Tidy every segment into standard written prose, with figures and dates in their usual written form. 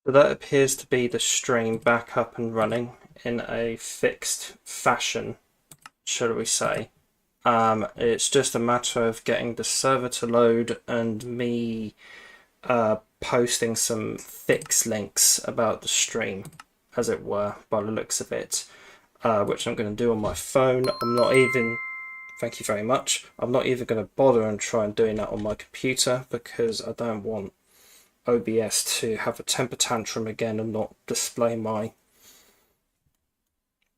So that appears to be the stream back up and running in a fixed fashion, shall we say. It's just a matter of getting the server to load and me posting some fix links about the stream, as it were, by the looks of it, which I'm going to do on my phone. I'm not even, thank you very much, I'm not even going to bother and try and doing that on my computer because I don't want OBS to have a temper tantrum again and not display my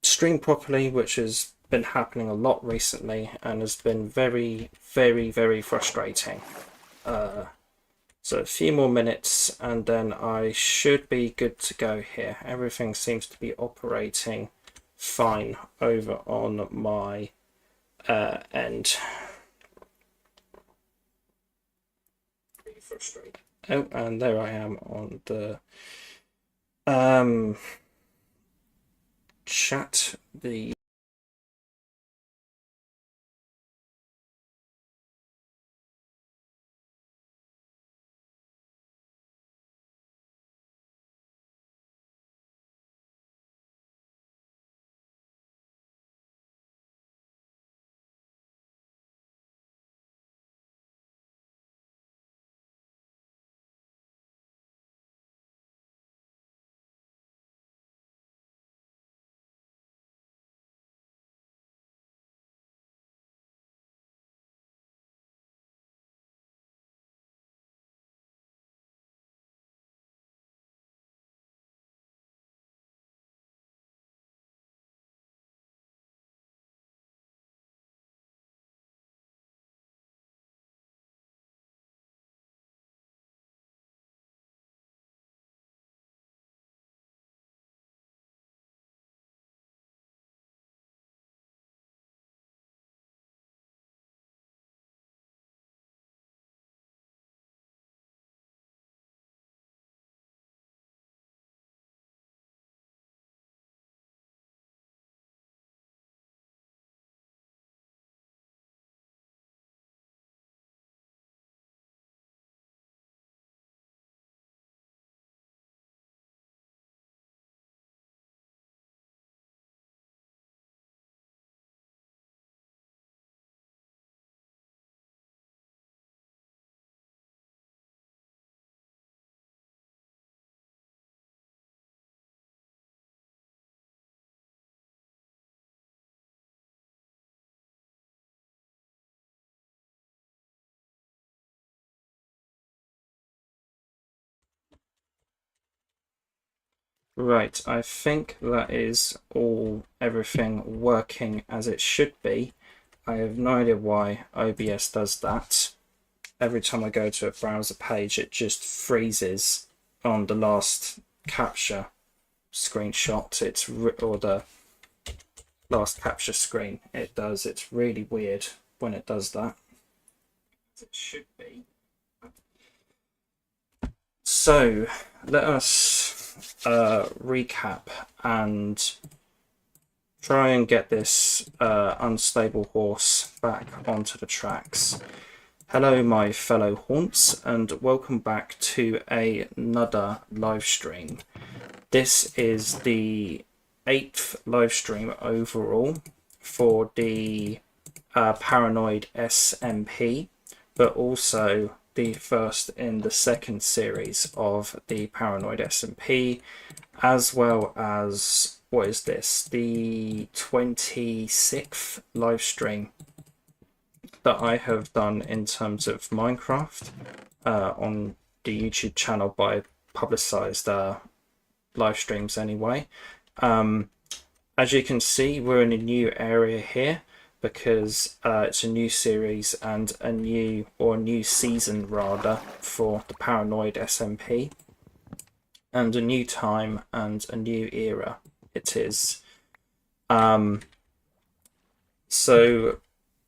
stream properly, which has been happening a lot recently and has been very, very, very frustrating. So a few more minutes and then I should be good to go here. Everything seems to be operating fine over on my end. Really frustrating. Oh, and there I am on the chat. The Right, I think that is all, everything working as it should be. I have no idea why OBS does that. Every time I go to a browser page, it just freezes on the last capture screenshot. Or the last capture screen. It does. It's really weird when it does that. As it should be. So let us recap and try and get this unstable horse back onto the tracks. Hello, my fellow haunts, and welcome back to another live stream. This is the 8th live stream overall for the Paranoid SMP, but also the first in the second series of the Paranoid SMP, as well as, what is this, the 26th live stream that I have done in terms of Minecraft on the YouTube channel by publicized live streams anyway. As you can see, we're in a new area here because it's a new series and a new season rather for the Paranoid SMP, and a new time and a new era it is. So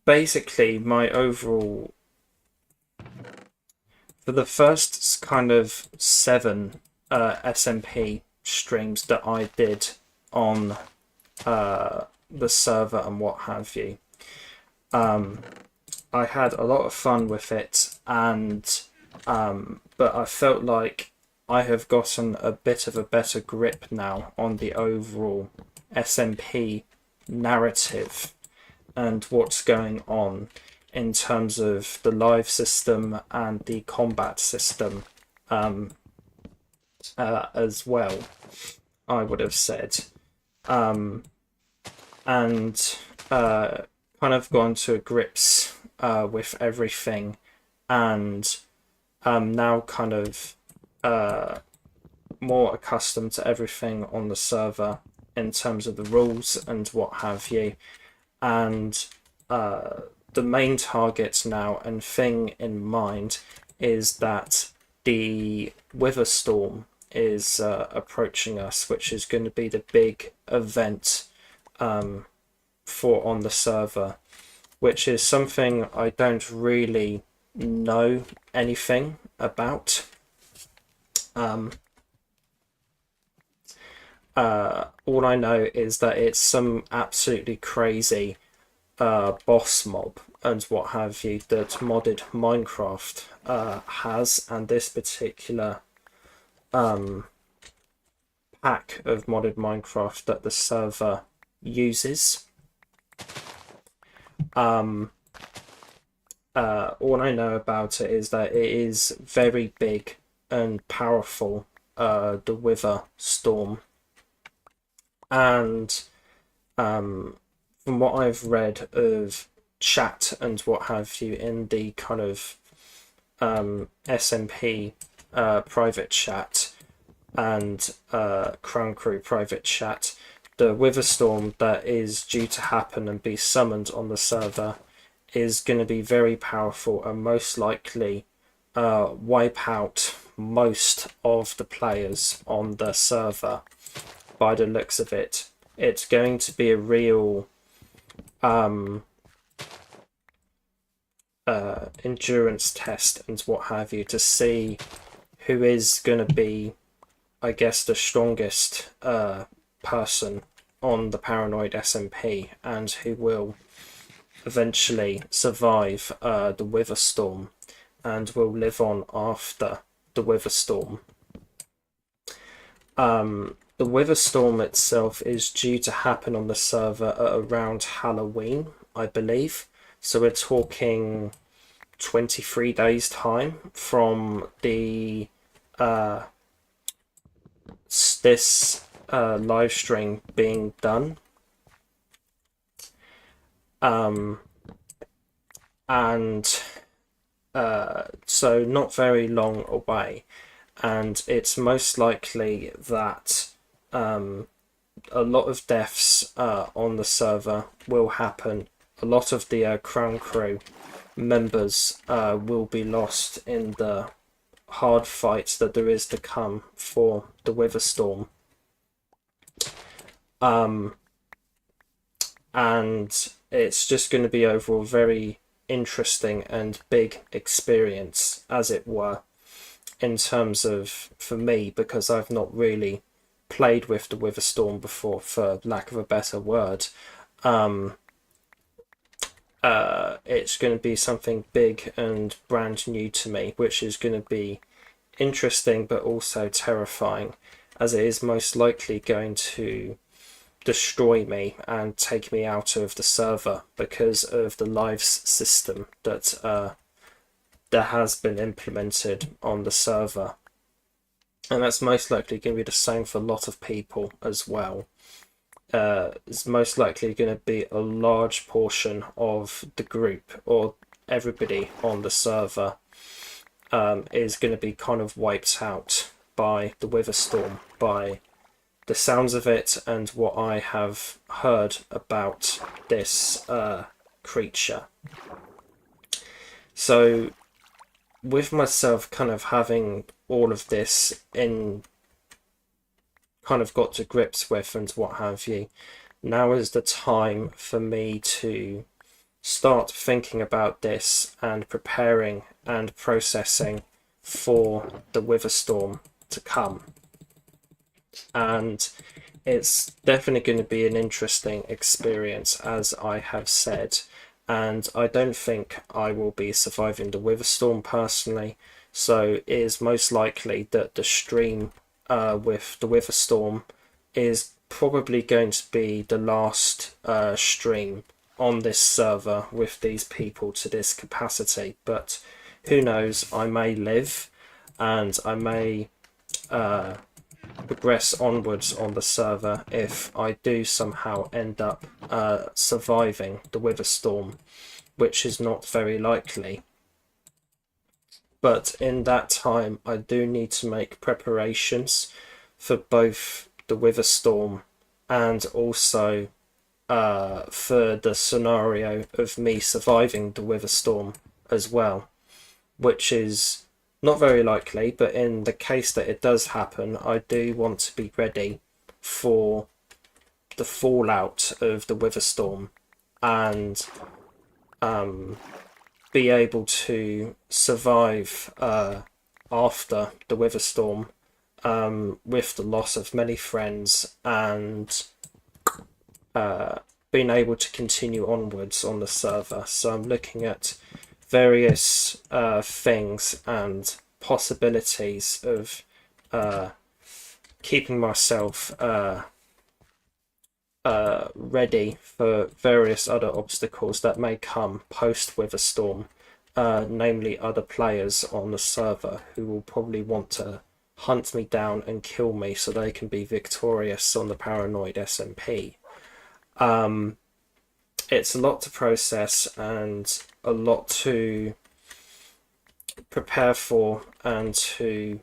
basically my overall, for the first kind of 7 SMP streams that I did on the server and what have you, I had a lot of fun with it, and but I felt like I have gotten a bit of a better grip now on the overall SMP narrative and what's going on in terms of the live system and the combat system as well, I would have said. And kind of gone to grips with everything, and now kind of more accustomed to everything on the server in terms of the rules and what have you. And the main target now and thing in mind is that the Wither Storm is approaching us, which is going to be the big event for on the server, which is something I don't really know anything about. All I know is that it's some absolutely crazy boss mob and what have you that modded Minecraft has, and this particular pack of modded Minecraft that the server uses. All I know about it is that it is very big and powerful, the Wither Storm, and from what I've read of chat and what have you in the kind of SMP private chat and Crown Crew private chat, the Wither Storm that is due to happen and be summoned on the server is going to be very powerful and most likely wipe out most of the players on the server. By the looks of it, it's going to be a real endurance test and what have you to see who is going to be, I guess, the strongest person on the Paranoid SMP and who will eventually survive the Wither Storm and will live on after the Wither Storm. The Wither Storm itself is due to happen on the server at around Halloween, I believe. So we're talking 23 days time from the this live stream being done. So not very long away, and it's most likely that a lot of deaths on the server will happen. A lot of the Crown Crew members will be lost in the hard fight that there is to come for the Wither Storm. And it's just going to be overall very interesting and big experience, as it were, in terms of, for me, because I've not really played with the Wither Storm before, for lack of a better word. It's going to be something big and brand new to me, which is going to be interesting but also terrifying, as it is most likely going to destroy me and take me out of the server because of the lives system that has been implemented on the server. And that's most likely going to be the same for a lot of people as well. It's most likely going to be a large portion of the group or everybody on the server is going to be kind of wiped out by the Wither Storm, by the sounds of it and what I have heard about this creature. So with myself kind of having all of this in kind of got to grips with and what have you, now is the time for me to start thinking about this and preparing and processing for the Wither Storm to come. And it's definitely going to be an interesting experience, as I have said, and I don't think I will be surviving the Wither Storm personally, so it is most likely that the stream with the Wither Storm is probably going to be the last stream on this server with these people to this capacity. But who knows, I may live and I may progress onwards on the server if I do somehow end up surviving the Wither Storm, which is not very likely. But in that time, I do need to make preparations for both the Wither Storm and also for the scenario of me surviving the Wither Storm as well, which is not very likely, but in the case that it does happen, I do want to be ready for the fallout of the Wither Storm and be able to survive after the Wither Storm with the loss of many friends and being able to continue onwards on the server. So I'm looking at various things and possibilities of keeping myself ready for various other obstacles that may come post Wither Storm, namely other players on the server who will probably want to hunt me down and kill me so they can be victorious on the Paranoid SMP. It's a lot to process and a lot to prepare for and to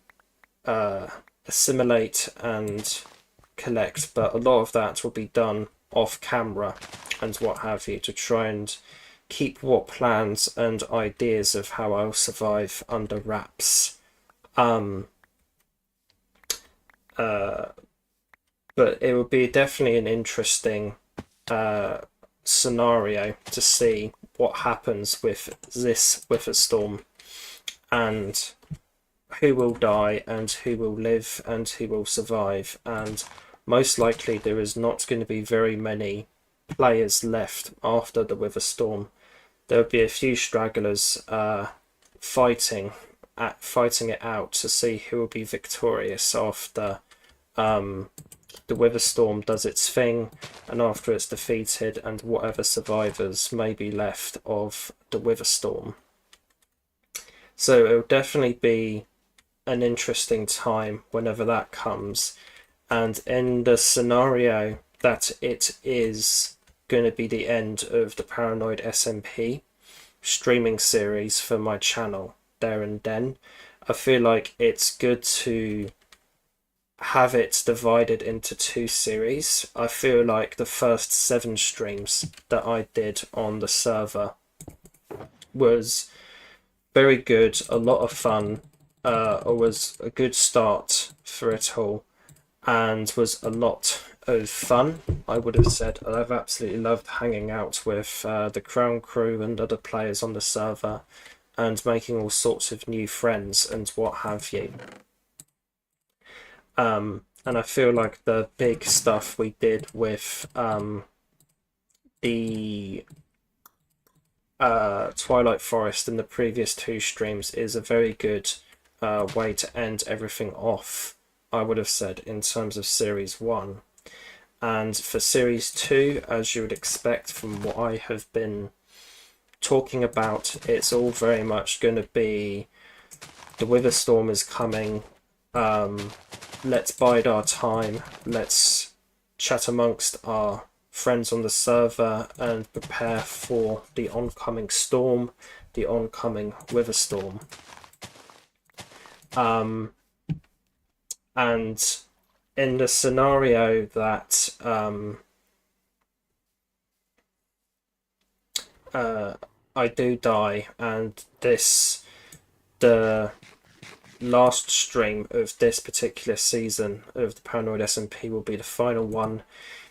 assimilate and collect, but a lot of that will be done off camera and what have you, to try and keep what plans and ideas of how I'll survive under wraps. But it would be definitely an interesting scenario to see what happens with this Wither Storm and who will die and who will live and who will survive. And most likely there is not going to be very many players left after the Wither Storm. There will be a few stragglers fighting it out to see who will be victorious after the Wither Storm does its thing and after it's defeated, and whatever survivors may be left of the Wither Storm. So it will definitely be an interesting time whenever that comes, and in the scenario that it is going to be the end of the Paranoid SMP streaming series for my channel there and then, I feel like it's good to have it divided into two series. I feel like the first 7 streams that I did on the server was very good, a lot of fun, was a good start for it all, and was a lot of fun, I would have said. I've absolutely loved hanging out with the Crown Crew and other players on the server and making all sorts of new friends and what have you. And I feel like the big stuff we did with the Twilight Forest in the previous 2 streams is a very good way to end everything off, I would have said, in terms of Series 1. And for Series 2, as you would expect from what I have been talking about, it's all very much going to be the Wither Storm is coming. Let's bide our time. Let's chat amongst our friends on the server and prepare for the oncoming storm, the oncoming Wither Storm. And in the scenario that I do die and the last stream of this particular season of the Paranoid SMP will be the final one,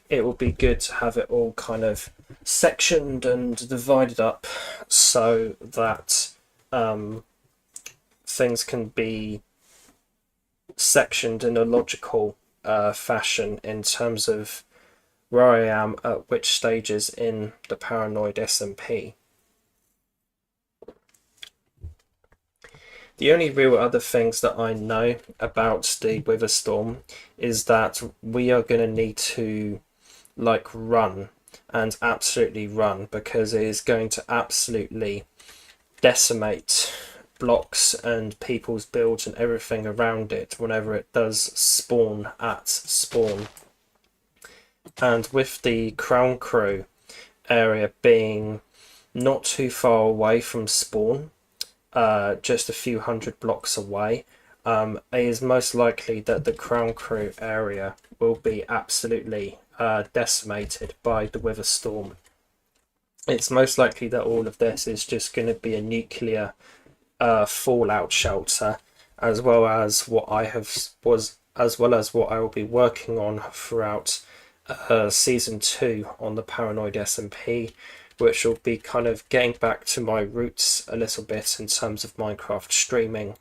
it will be good to have it all kind of sectioned and divided up so that things can be sectioned in a logical fashion in terms of where I am at which stages in the Paranoid SMP. The only real other things that I know about the Wither Storm is that we are going to need to like run and absolutely run, because it is going to absolutely decimate blocks and people's builds and everything around it whenever it does spawn at spawn. And with the Crown Crew area being not too far away from spawn, just a few hundred blocks away, it is most likely that the Crown Crew area will be absolutely decimated by the Wither Storm. It's most likely that all of this is just going to be a nuclear fallout shelter, as well as what I will be working on throughout season 2 on the Paranoid SMP, which will be kind of getting back to my roots a little bit in terms of Minecraft streaming,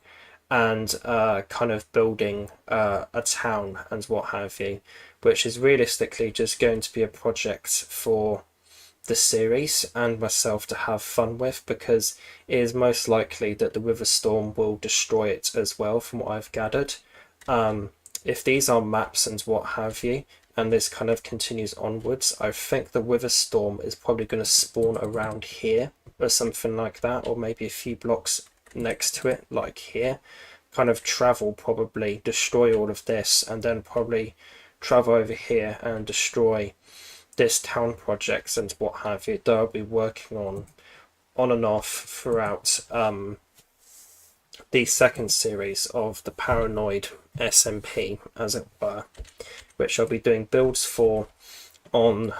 and kind of building a town and what have you, which is realistically just going to be a project for the series and myself to have fun with, because it is most likely that the Wither Storm will destroy it as well, from what I've gathered. If these are maps and what have you, and this kind of continues onwards, I think the Wither Storm is probably going to spawn around here or something like that, or maybe a few blocks next to it, like here. Kind of travel, probably destroy all of this, and then probably travel over here and destroy this town projects and what have you that I'll be working on and off throughout the second series of the Paranoid SMP, as it were, which I'll be doing builds for on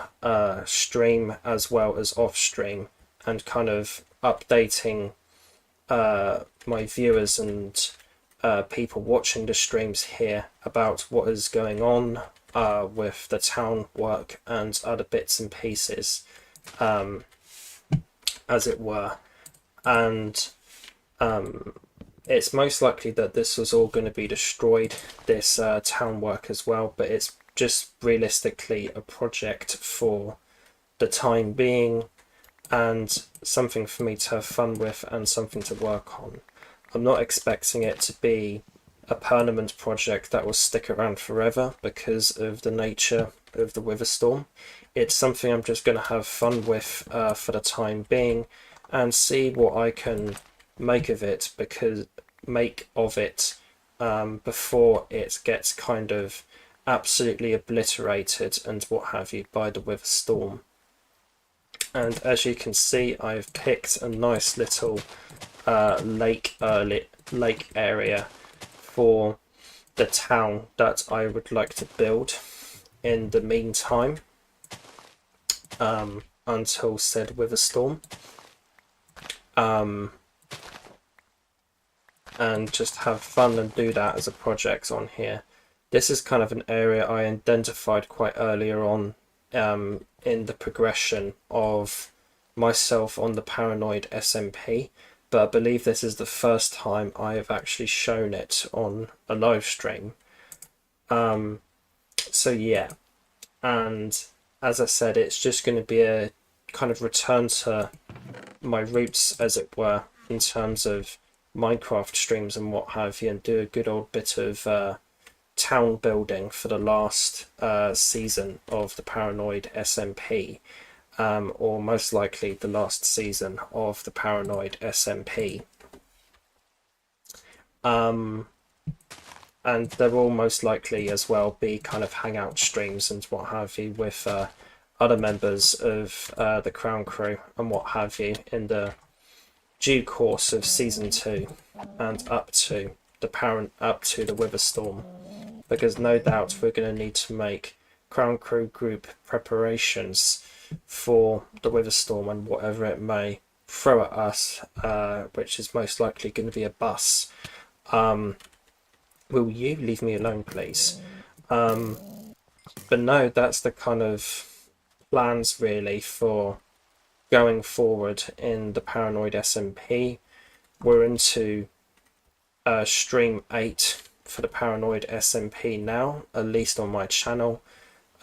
stream as well as off stream, and kind of updating my viewers and people watching the streams here about what is going on with the town work and other bits and pieces, as it were. And it's most likely that this was all going to be destroyed, this town work as well, but it's just realistically a project for the time being, and something for me to have fun with and something to work on. I'm not expecting it to be a permanent project that will stick around forever because of the nature of the Wither Storm. It's something I'm just going to have fun with for the time being, and see what I can make of it, before it gets kind of absolutely obliterated and what have you by the Wither Storm. And as you can see, I've picked a nice little lake area for the town that I would like to build in the meantime, until said Wither Storm, and just have fun and do that as a project on here. This is kind of an area I identified quite earlier on in the progression of myself on the Paranoid SMP, but I believe this is the first time I have actually shown it on a live stream. So yeah, and as I said, it's just going to be a kind of return to my roots, as it were, in terms of Minecraft streams and what have you, and do a good old bit of town building for the last season of the Paranoid SMP, or most likely the last season of the Paranoid SMP. And there will most likely as well be kind of hangout streams and what have you with other members of the Crown Crew and what have you in the due course of season 2 and up to the Wither Storm, because no doubt we're going to need to make Crown Crew group preparations for the Wither Storm and whatever it may throw at us, which is most likely going to be a bus. Will you leave me alone, please? But no, that's the kind of plans really for going forward in the Paranoid SMP. We're into stream 8 for the Paranoid SMP now, at least on my channel.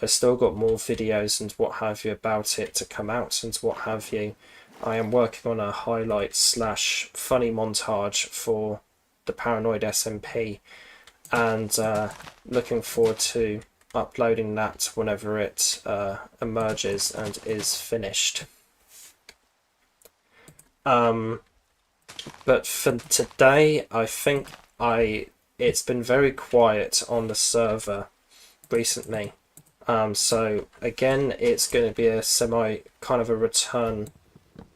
I've still got more videos and what have you about it to come out and what have you. I am working on a highlight / funny montage for the Paranoid SMP, and looking forward to uploading that whenever it emerges and is finished. But for today, I think it's been very quiet on the server recently. So again, it's going to be a kind of a return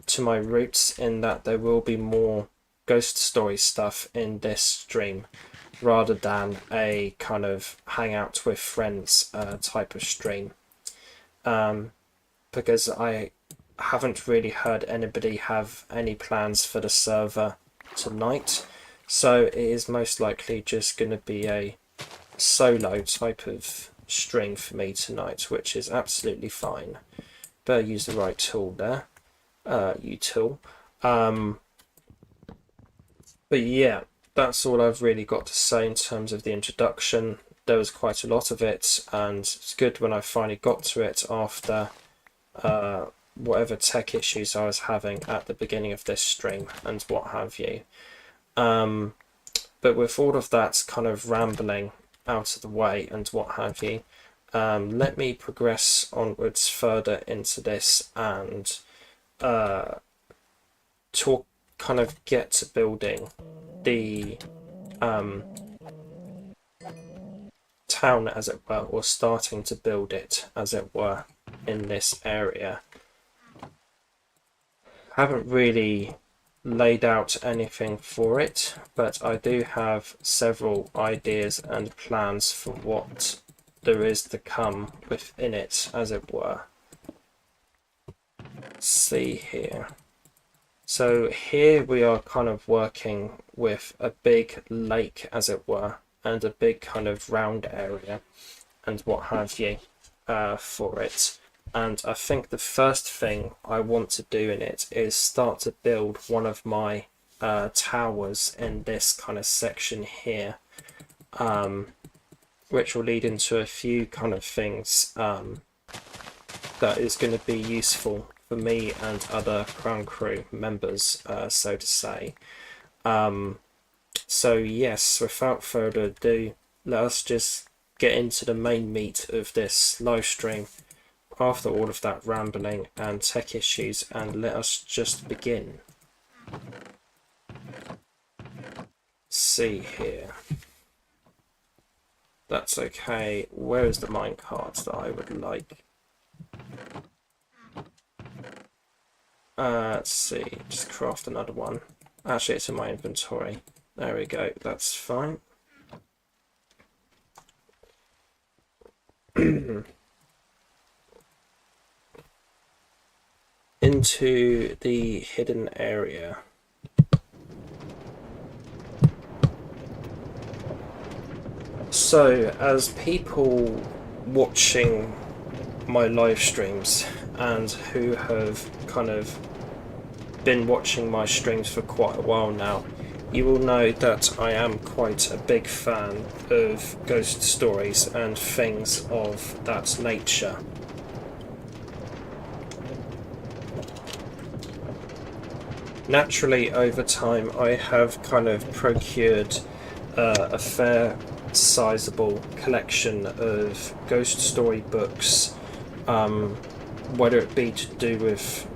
to my roots, in that there will be more ghost story stuff in this stream, rather than a kind of hangout with friends type of stream. Because I haven't really heard anybody have any plans for the server tonight, so it is most likely just going to be a solo type of stream for me tonight, which is absolutely fine. Better use the right tool there, util. But yeah, that's all I've really got to say in terms of the introduction. There was quite a lot of it, and it's good when I finally got to it after whatever tech issues I was having at the beginning of this stream and what have you. But with all of that kind of rambling out of the way and what have you, let me progress onwards further into this and get to building the town, as it were, or starting to build it, as it were, in this area. Haven't really laid out anything for it, but I do have several ideas and plans for what there is to come within it, as it were. Let's see here. So here we are kind of working with a big lake, as it were, and a big kind of round area and what have you for it. And I think the first thing I want to do in it is start to build one of my towers in this kind of section here, which will lead into a few kind of things that is going to be useful for me and other Crown Crew members, so to say. So yes, without further ado, let us just get into the main meat of this live stream after all of that rambling and tech issues, and let us just begin. See here. That's okay. Where is the minecart that I would like? Let's see, just craft another one. Actually, it's in my inventory. There we go, that's fine. Into the hidden area. So, as people watching my live streams and who have kind of been watching my streams for quite a while now, you will know that I am quite a big fan of ghost stories and things of that nature. Naturally, over time, I have kind of procured a fair sizable collection of ghost story books, whether it be to do with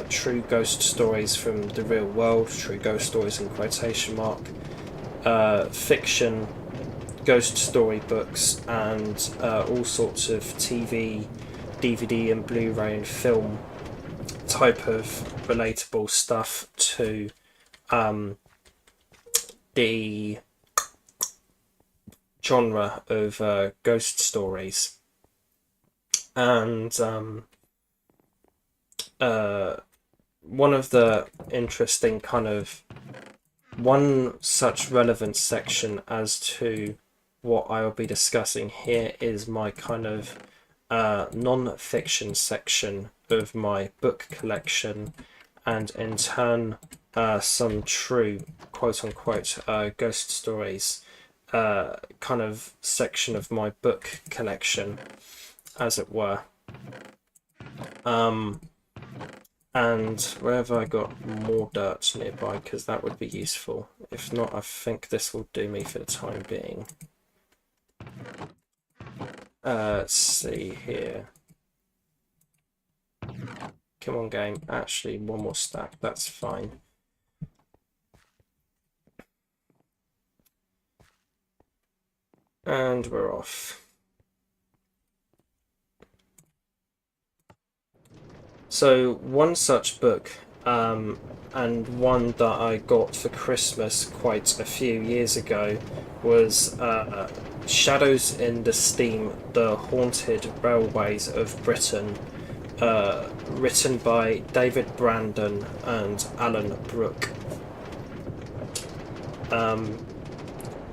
true ghost stories from the real world, true ghost stories in quotation mark, fiction ghost story books, and all sorts of TV, DVD and Blu-ray and film type of relatable stuff to the genre of ghost stories. And one of the interesting one such relevant section as to what I'll be discussing here is my kind of non-fiction section of my book collection, and in turn some true quote-unquote ghost stories kind of section of my book collection, as it were. And where have I got more dirt nearby? Because that would be useful. If not, I think this will do me for the time being. Let's see here. Come on, game. Actually, one more stack. That's fine. And we're off. So one such book, and one that I got for Christmas quite a few years ago, was Shadows in the Steam, The Haunted Railways of Britain, written by David Brandon and Alan Brooke.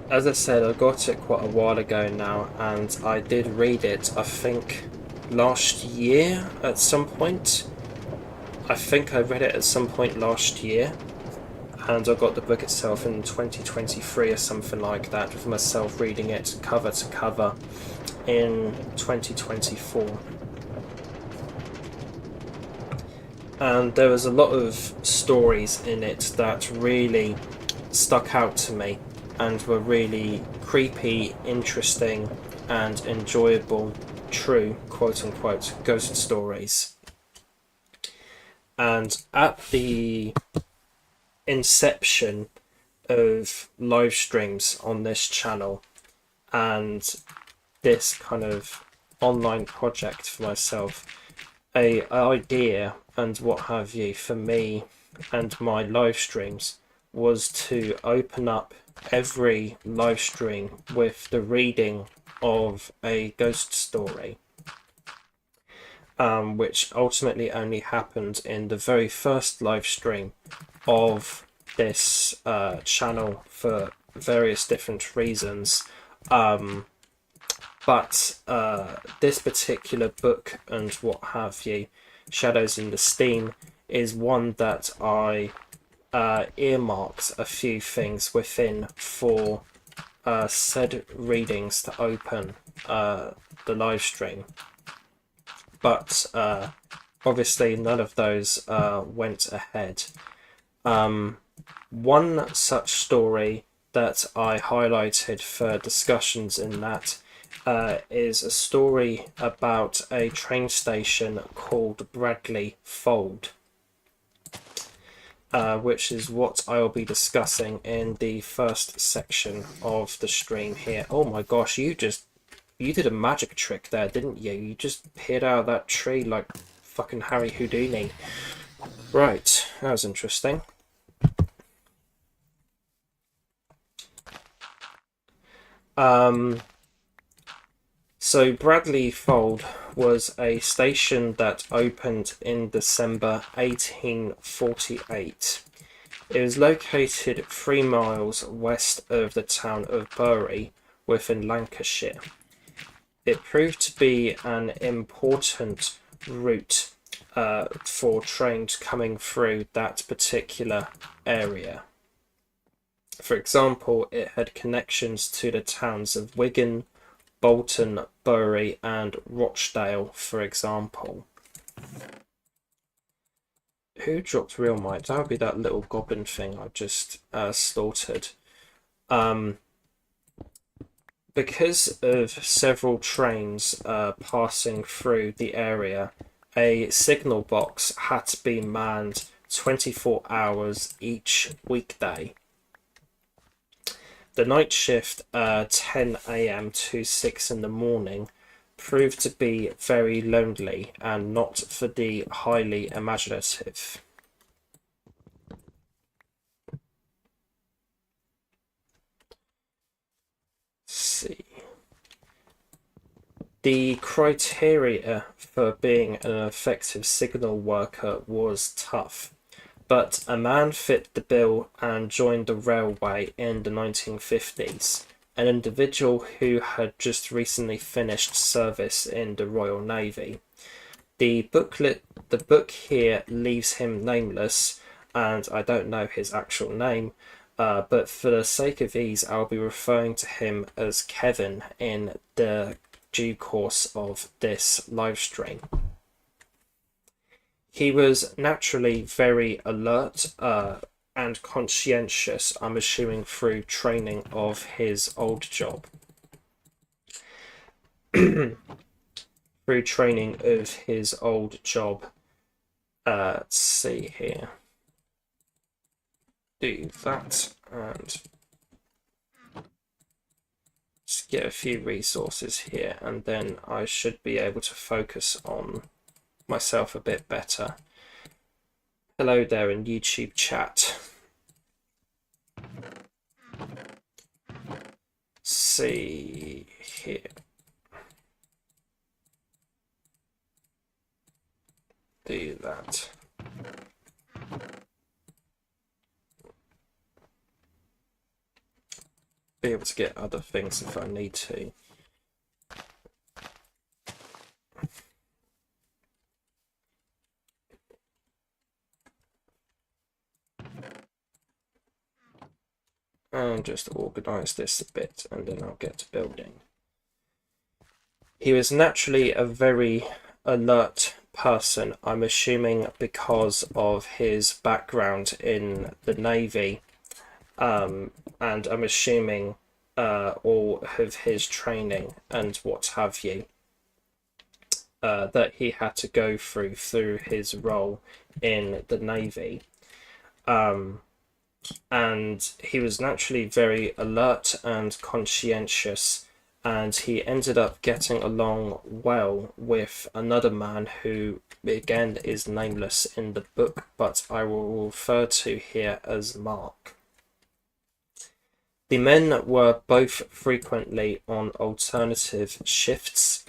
As I said, I got it quite a while ago now, and I did read it, I think, last year at some point. I think I read it at some point last year, and I got the book itself in 2023 or something like that, with myself reading it cover to cover in 2024. And there was a lot of stories in it that really stuck out to me and were really creepy, interesting, and enjoyable, true, quote-unquote, ghost stories. And at the inception of live streams on this channel and this kind of online project for myself, an idea and what have you for me and my live streams was to open up every live stream with the reading of a ghost story, which ultimately only happened in the very first live stream of this channel for various different reasons. But this particular book and what have you, Shadows in the Steam, is one that I earmarked a few things within for said readings to open the live stream. But obviously none of those went ahead. One such story that I highlighted for discussions in that is a story about a train station called Bradley Fold, which is what I'll be discussing in the first section of the stream here. Oh my gosh, you did a magic trick there, didn't you? You just appeared out of that tree like fucking Harry Houdini. Right, that was interesting. So Bradley Fold was a station that opened in December 1848. It was located 3 miles west of the town of Bury within Lancashire. It proved to be an important route for trains coming through that particular area. For example, it had connections to the towns of Wigan, Bolton, Bury, and Rochdale, for example. Who dropped real might? That would be that little goblin thing I just slaughtered. Because of several trains passing through the area, a signal box had to be manned 24 hours each weekday. The night shift, 10 AM to 6 in the morning, proved to be very lonely and not for the highly imaginative. Let's see. The criteria for being an effective signal worker was tough, but a man fit the bill and joined the railway in the 1950s, an individual who had just recently finished service in the Royal Navy. The book here leaves him nameless, and I don't know his actual name, but for the sake of ease, I'll be referring to him as Kevin in the due course of this live stream. He was naturally very alert and conscientious, I'm assuming through training of his old job. Through training of his old job. Let's see here. Do that and just get a few resources here, and then I should be able to focus on myself a bit better. Hello there in YouTube chat. See here. Do that. Be able to get other things if I need to. And just organise this a bit, and then I'll get to building. He was naturally a very alert person, I'm assuming because of his background in the Navy, and I'm assuming all of his training and what have you that he had to go through his role in the Navy. And he was naturally very alert and conscientious, and he ended up getting along well with another man who, again, is nameless in the book, but I will refer to here as Mark. The men were both frequently on alternative shifts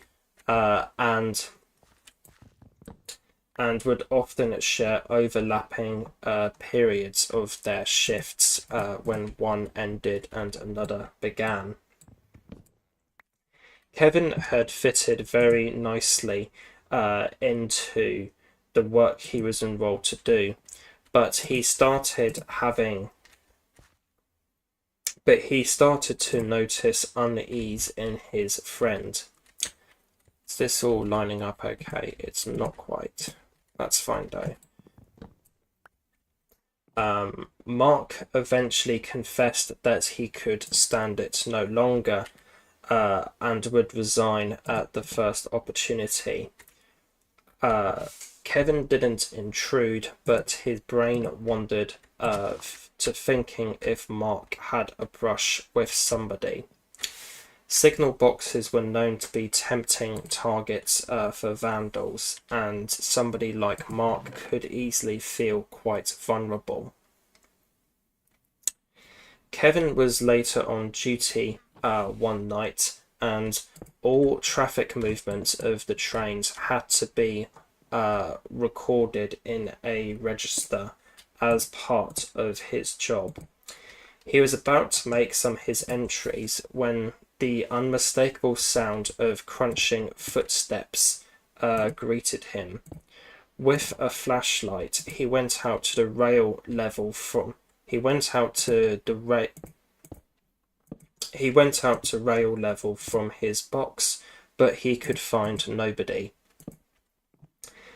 and would often share overlapping periods of their shifts when one ended and another began. Kevin had fitted very nicely into the work he was enrolled to do, but he started to notice unease in his friend. Is this all lining up okay? It's not quite. That's fine though. Mark eventually confessed that he could stand it no longer and would resign at the first opportunity. Kevin didn't intrude, but his brain wandered to thinking if Mark had a brush with somebody. Signal boxes were known to be tempting targets for vandals, and somebody like Mark could easily feel quite vulnerable. Kevin was later on duty one night, and all traffic movements of the trains had to be recorded in a register as part of his job. He was about to make some of his entries when the unmistakable sound of crunching footsteps greeted him. With a flashlight, he went out to rail level from his box, but he could find nobody.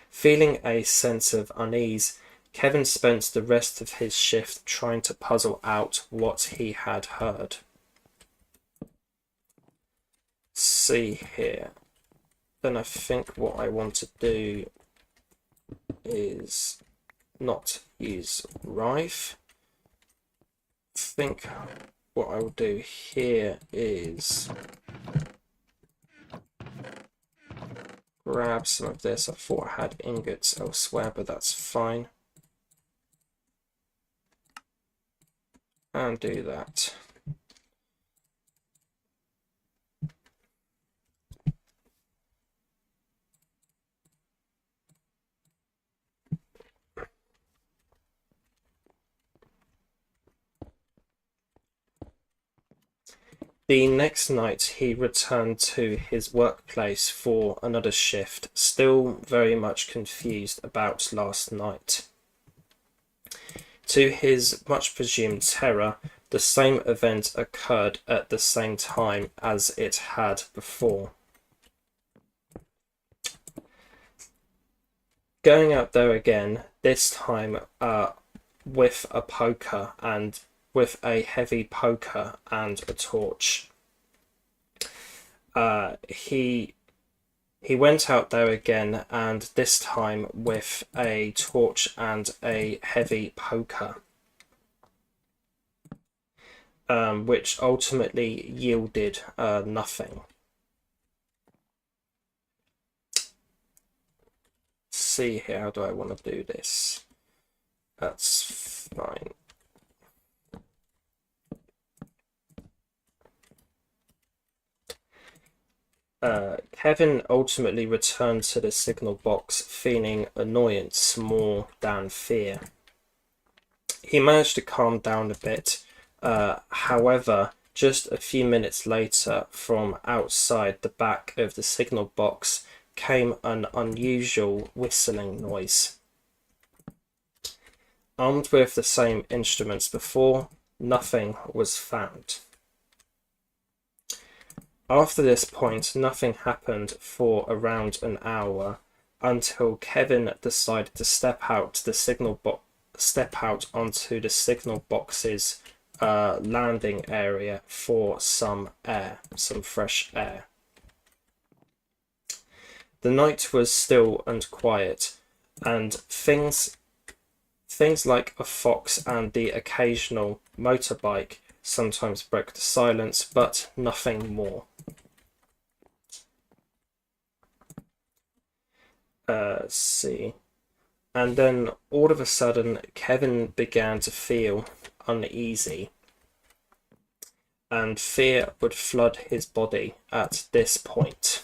Feeling a sense of unease, Kevin spent the rest of his shift trying to puzzle out what he had heard. See here. Then I think what I want to do is not use Rife. I think what I will do here is grab some of this. I thought I had ingots elsewhere, but that's fine. And do that. The next night he returned to his workplace for another shift, still very much confused about last night. To his much presumed terror, the same event occurred at the same time as it had before. going out there again, this time with a poker and with a heavy poker and a torch. He went out there again, and this time with a torch and a heavy poker, which ultimately yielded nothing. Let's see here, how do I want to do this? That's fine. Kevin ultimately returned to the signal box feeling annoyance more than fear. He managed to calm down a bit. However, just a few minutes later, from outside the back of the signal box came an unusual whistling noise. Armed with the same instruments before, nothing was found. After this point, nothing happened for around an hour until Kevin decided to step out onto the signal box's landing area for some fresh air. The night was still and quiet, and things like a fox and the occasional motorbike sometimes broke the silence, but nothing more. Let's see. And then all of a sudden, Kevin began to feel uneasy, and fear would flood his body at this point.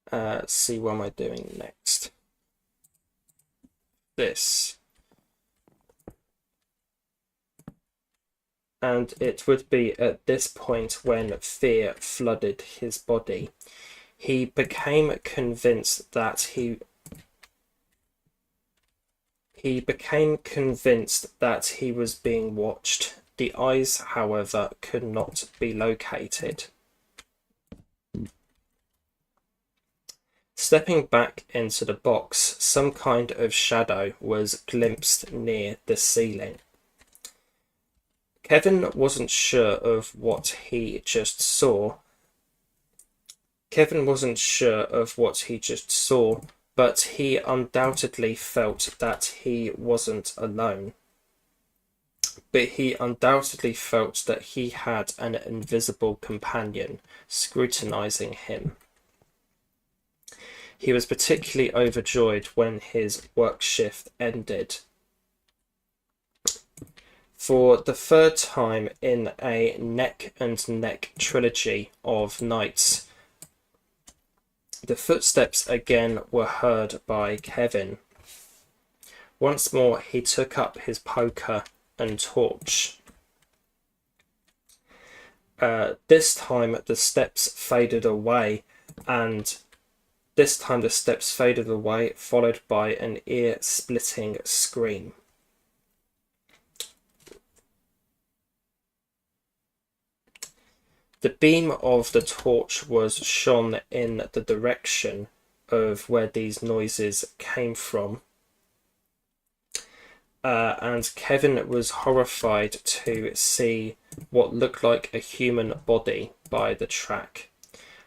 Let's see, what am I doing next? This. And it would be at this point when fear flooded his body. He became convinced that he was being watched. The eyes, however, could not be located. Stepping back into the box, some kind of shadow was glimpsed near the ceiling. Kevin wasn't sure of what he just saw. But he undoubtedly felt that he wasn't alone. But he undoubtedly felt that he had an invisible companion scrutinizing him. He was particularly overjoyed when his work shift ended. For the third time in a neck-and-neck trilogy of nights, the footsteps again were heard by Kevin. Once more he took up his poker and torch. This time the steps faded away, followed by an ear-splitting scream. The beam of the torch was shone in the direction of where these noises came from, and Kevin was horrified to see what looked like a human body by the track.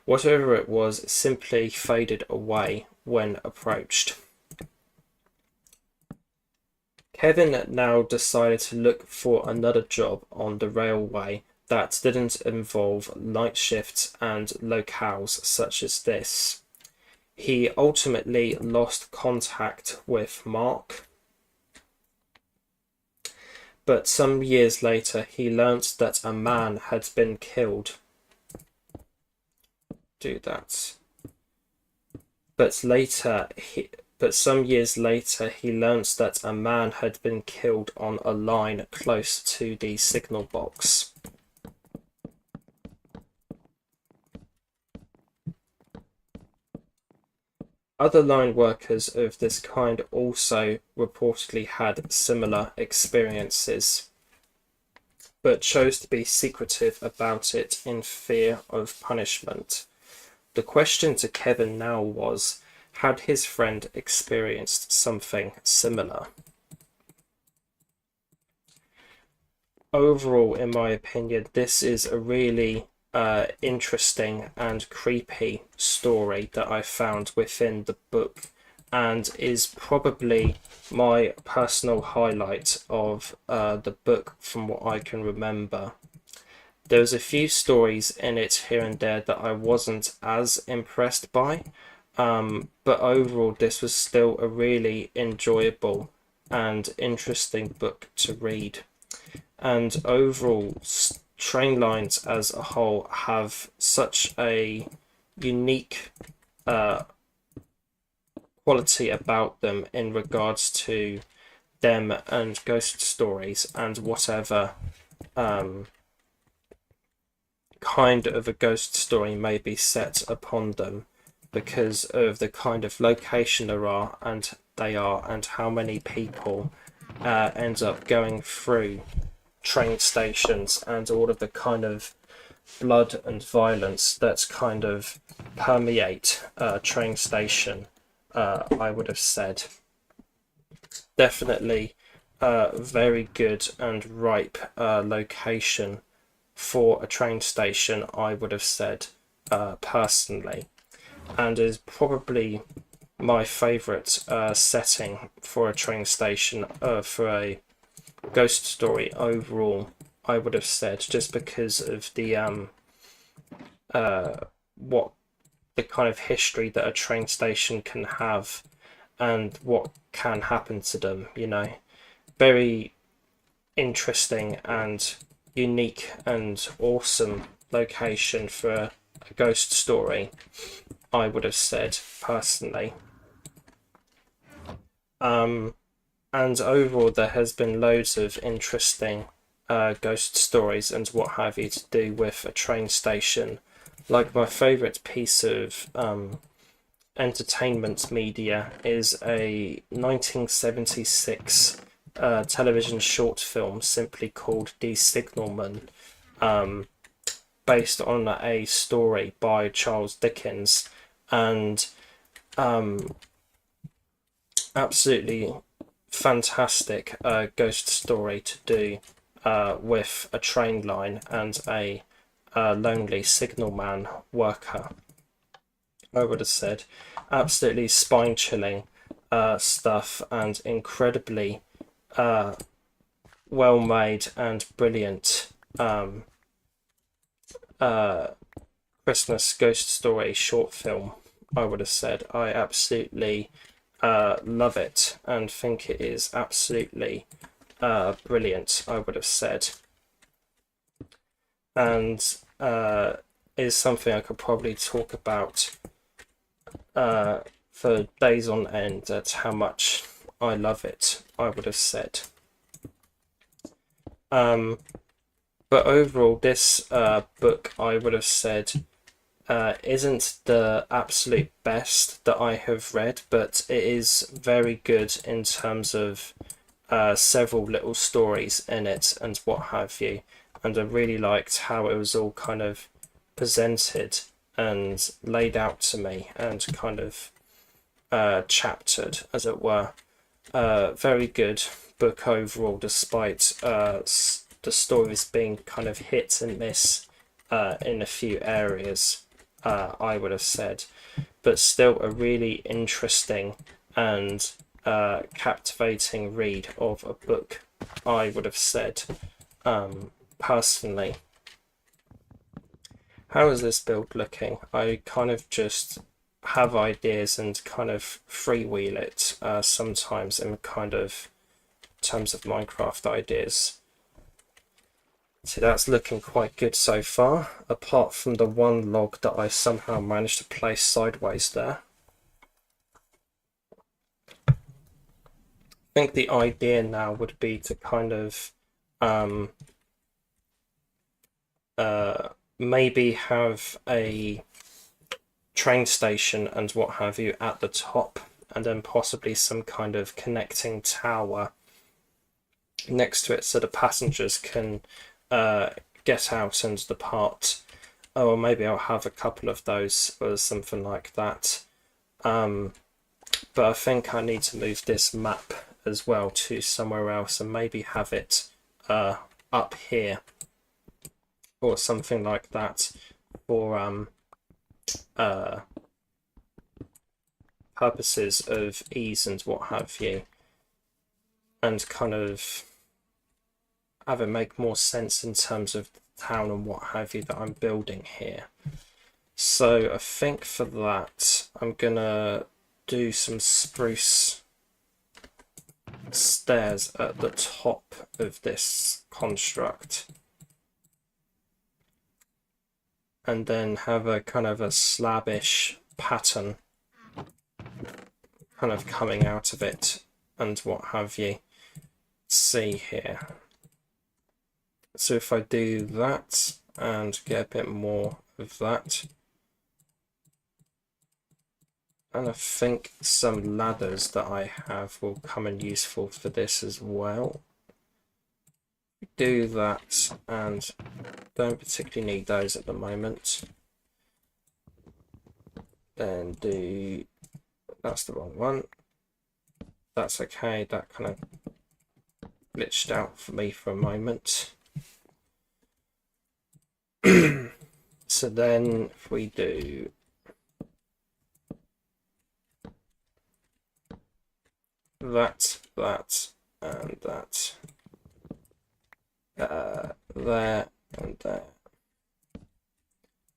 Whatever it was simply faded away when approached. Kevin now decided to look for another job on the railway that didn't involve night shifts and locales such as this. He ultimately lost contact with Mark, but some years later he learnt that a man had been killed. But some years later he learnt that a man had been killed on a line close to the signal box. Other line workers of this kind also reportedly had similar experiences, but chose to be secretive about it in fear of punishment. The question to Kevin now was, had his friend experienced something similar? Overall, in my opinion, this is a really interesting and creepy story that I found within the book, and is probably my personal highlight of the book from what I can remember. There's a few stories in it here and there that I wasn't as impressed by, but overall this was still a really enjoyable and interesting book to read. And overall, train lines as a whole have such a unique quality about them in regards to them and ghost stories and whatever kind of a ghost story may be set upon them, because of the kind of location they are and how many people end up going through train stations and all of the kind of blood and violence that kind of permeate a train station. I would have said definitely very good and ripe location for a train station, I would have said personally, and is probably my favourite setting for a train station for a ghost story overall, I would have said, just because of the what the kind of history that a train station can have and what can happen to them, you know. Very interesting and unique and awesome location for a ghost story, I would have said personally. And overall, there has been loads of interesting ghost stories and what have you to do with a train station. Like, my favourite piece of entertainment media is a 1976 television short film simply called The Signalman, based on a story by Charles Dickens, and absolutely fantastic ghost story to do with a train line and a lonely signalman worker, I would have said. Absolutely spine-chilling stuff, and incredibly well made and brilliant Christmas ghost story short film, I would have said. I absolutely love it and think it is absolutely brilliant, I would have said, and is something I could probably talk about for days on end at how much I love it, I would have said. But overall, this book, I would have said, isn't the absolute best that I have read, but it is very good in terms of several little stories in it and what have you. And I really liked how it was all kind of presented and laid out to me and kind of chaptered, as it were. Very good book overall, despite the stories being kind of hit and miss in a few areas, I would have said, but still a really interesting and captivating read of a book, I would have said, personally. How is this build looking? I kind of just have ideas and kind of freewheel it sometimes in kind of terms of Minecraft ideas. So that's looking quite good so far, apart from the one log that I somehow managed to place sideways there. I think the idea now would be to kind of maybe have a train station and what have you at the top, and then possibly some kind of connecting tower next to it so the passengers can get out and depart. Or maybe I'll have a couple of those or something like that. But I think I need to move this map as well to somewhere else and maybe have it up here or something like that for purposes of ease and what have you, and kind of have it make more sense in terms of the town and what have you that I'm building here. So I think for that I'm gonna do some spruce stairs at the top of this construct, and then have a kind of a slabbish pattern kind of coming out of it and what have you. See here. So if I do that and get a bit more of that, and I think some ladders that I have will come in useful for this as well. Do that, and don't particularly need those at the moment. Then do, that's the wrong one. That's okay, that kind of glitched out for me for a moment. So then if we do that, and that, there and there,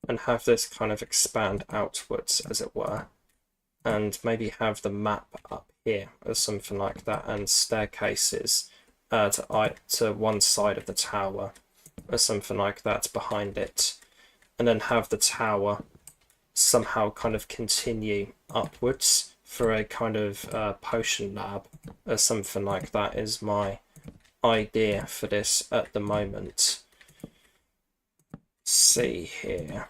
and have this kind of expand outwards, as it were, and maybe have the map up here or something like that, and staircases to one side of the tower or something like that behind it, and then have the tower somehow kind of continue upwards for a kind of potion lab or something like that is my idea for this at the moment. See here.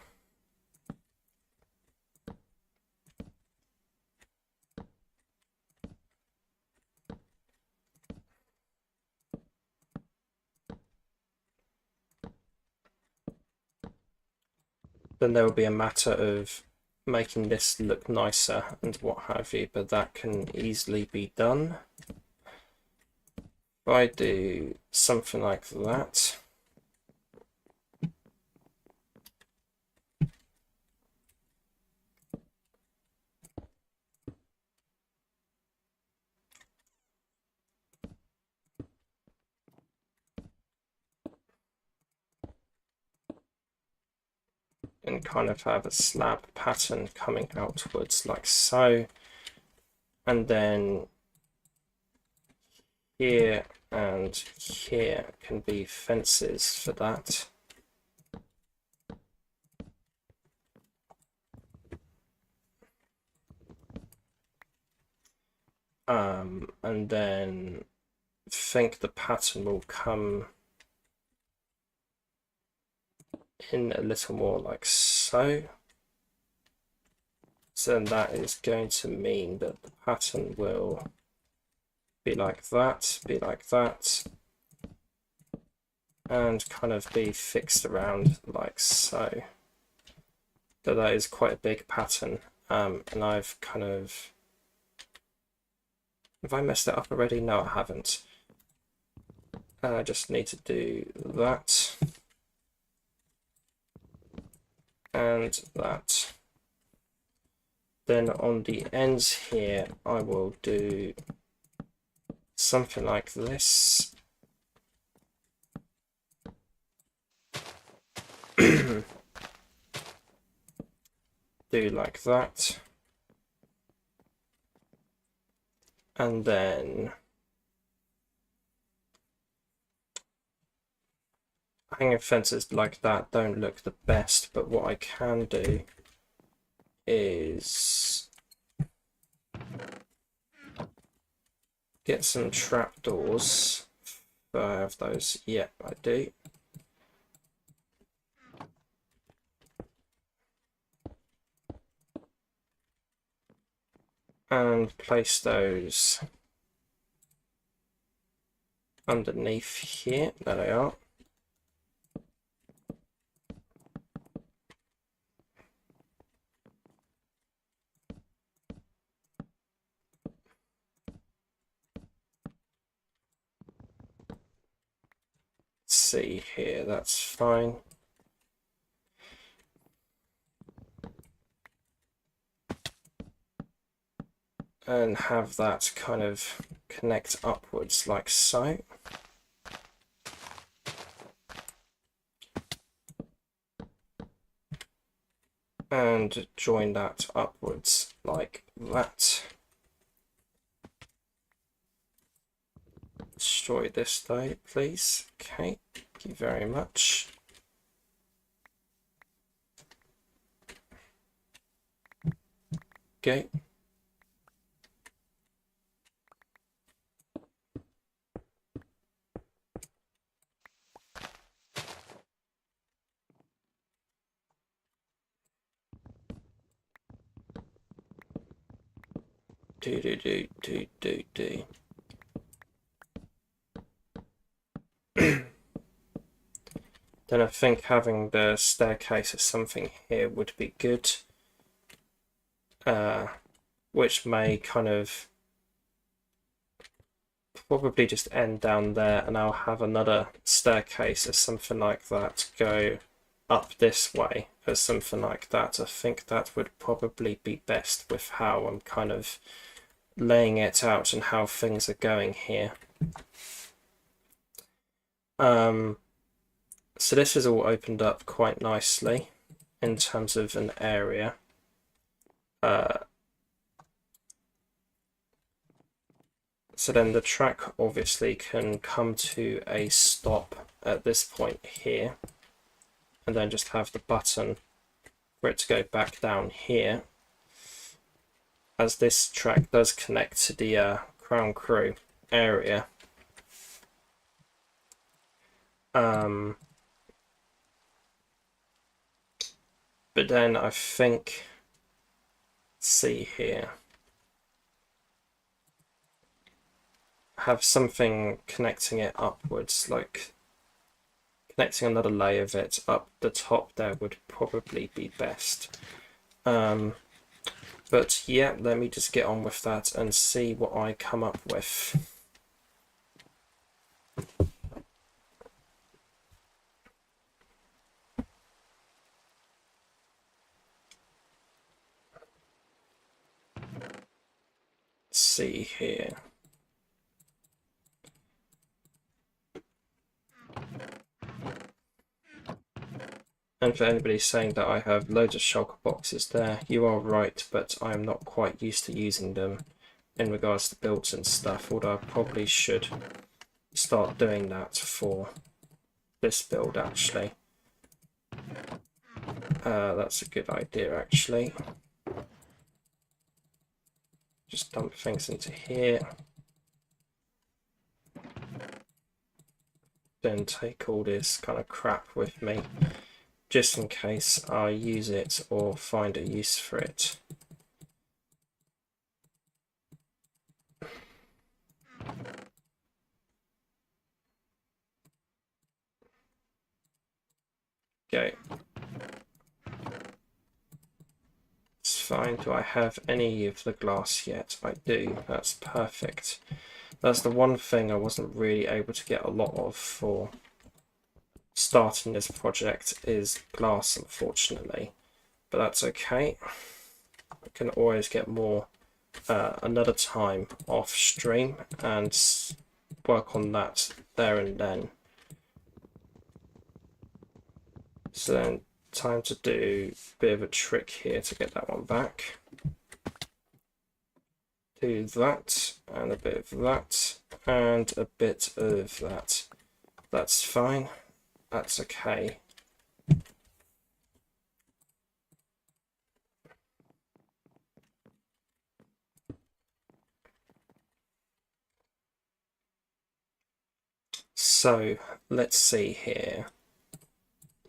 Then there will be a matter of making this look nicer and what have you, but that can easily be done. If I do something like that, and kind of have a slab pattern coming outwards like so, and then here and here can be fences for that. And then I think the pattern will come in a little more like so. So then that is going to mean that the pattern will be like that, and kind of be fixed around like so. So that is quite a big pattern, and I've kind of... Have I messed it up already? No, I haven't. I just need to do that. And that. Then on the ends here, I will do something like this. Do like that. And then hanging fences like that don't look the best, but what I can do is get some trapdoors. Do I have those? Yeah, I do. And place those underneath here. There they are. see here, that's fine. And have that kind of connect upwards like so. And join that upwards like that. Destroy this though, please. Okay, thank you very much. Okay. Do. Then I think having the staircase or something here would be good, which may kind of probably just end down there, and I'll have another staircase or something like that go up this way or something like that. I think that would probably be best with how I'm kind of laying it out and how things are going here. So this is all opened up quite nicely in terms of an area. So then the track obviously can come to a stop at this point here, and then just have the button for it to go back down here, as this track does connect to the Crown Crew area. But then I think, let's see here, have something connecting it upwards, like connecting another layer of it up the top there would probably be best. But yeah, let me just get on with that and see what I come up with. Let's see here. And for anybody saying that I have loads of shulker boxes there, you are right, but I am not quite used to using them in regards to builds and stuff, although I probably should start doing that for this build actually. That's a good idea actually. Just dump things into here. Then take all this kind of crap with me, just in case I use it or find a use for it. Okay. It's fine. Do I have any of the glass yet? I do. That's perfect. That's the one thing I wasn't really able to get a lot of for starting this project, is glass, unfortunately. But that's okay. I can always get more another time off stream and work on that there and then. So then time to do a bit of a trick here to get that one back. Do that and a bit of that and a bit of that. That's fine. That's okay. So let's see here.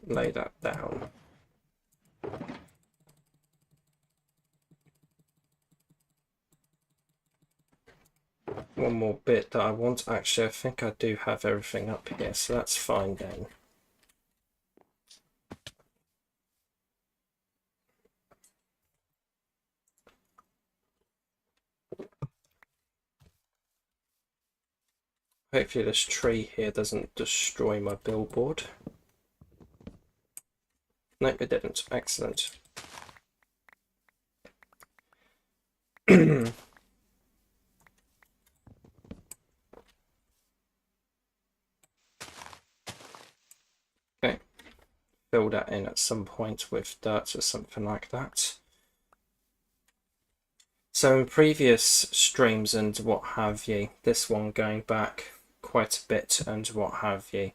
Lay that down. One more bit that I want. Actually, I think I do have everything up here, so that's fine then. Hopefully this tree here doesn't destroy my billboard. Nope, it didn't. Excellent. Okay. Fill that in at some point with dirt or something like that. So in previous streams and what have you, this one going back quite a bit and what have you,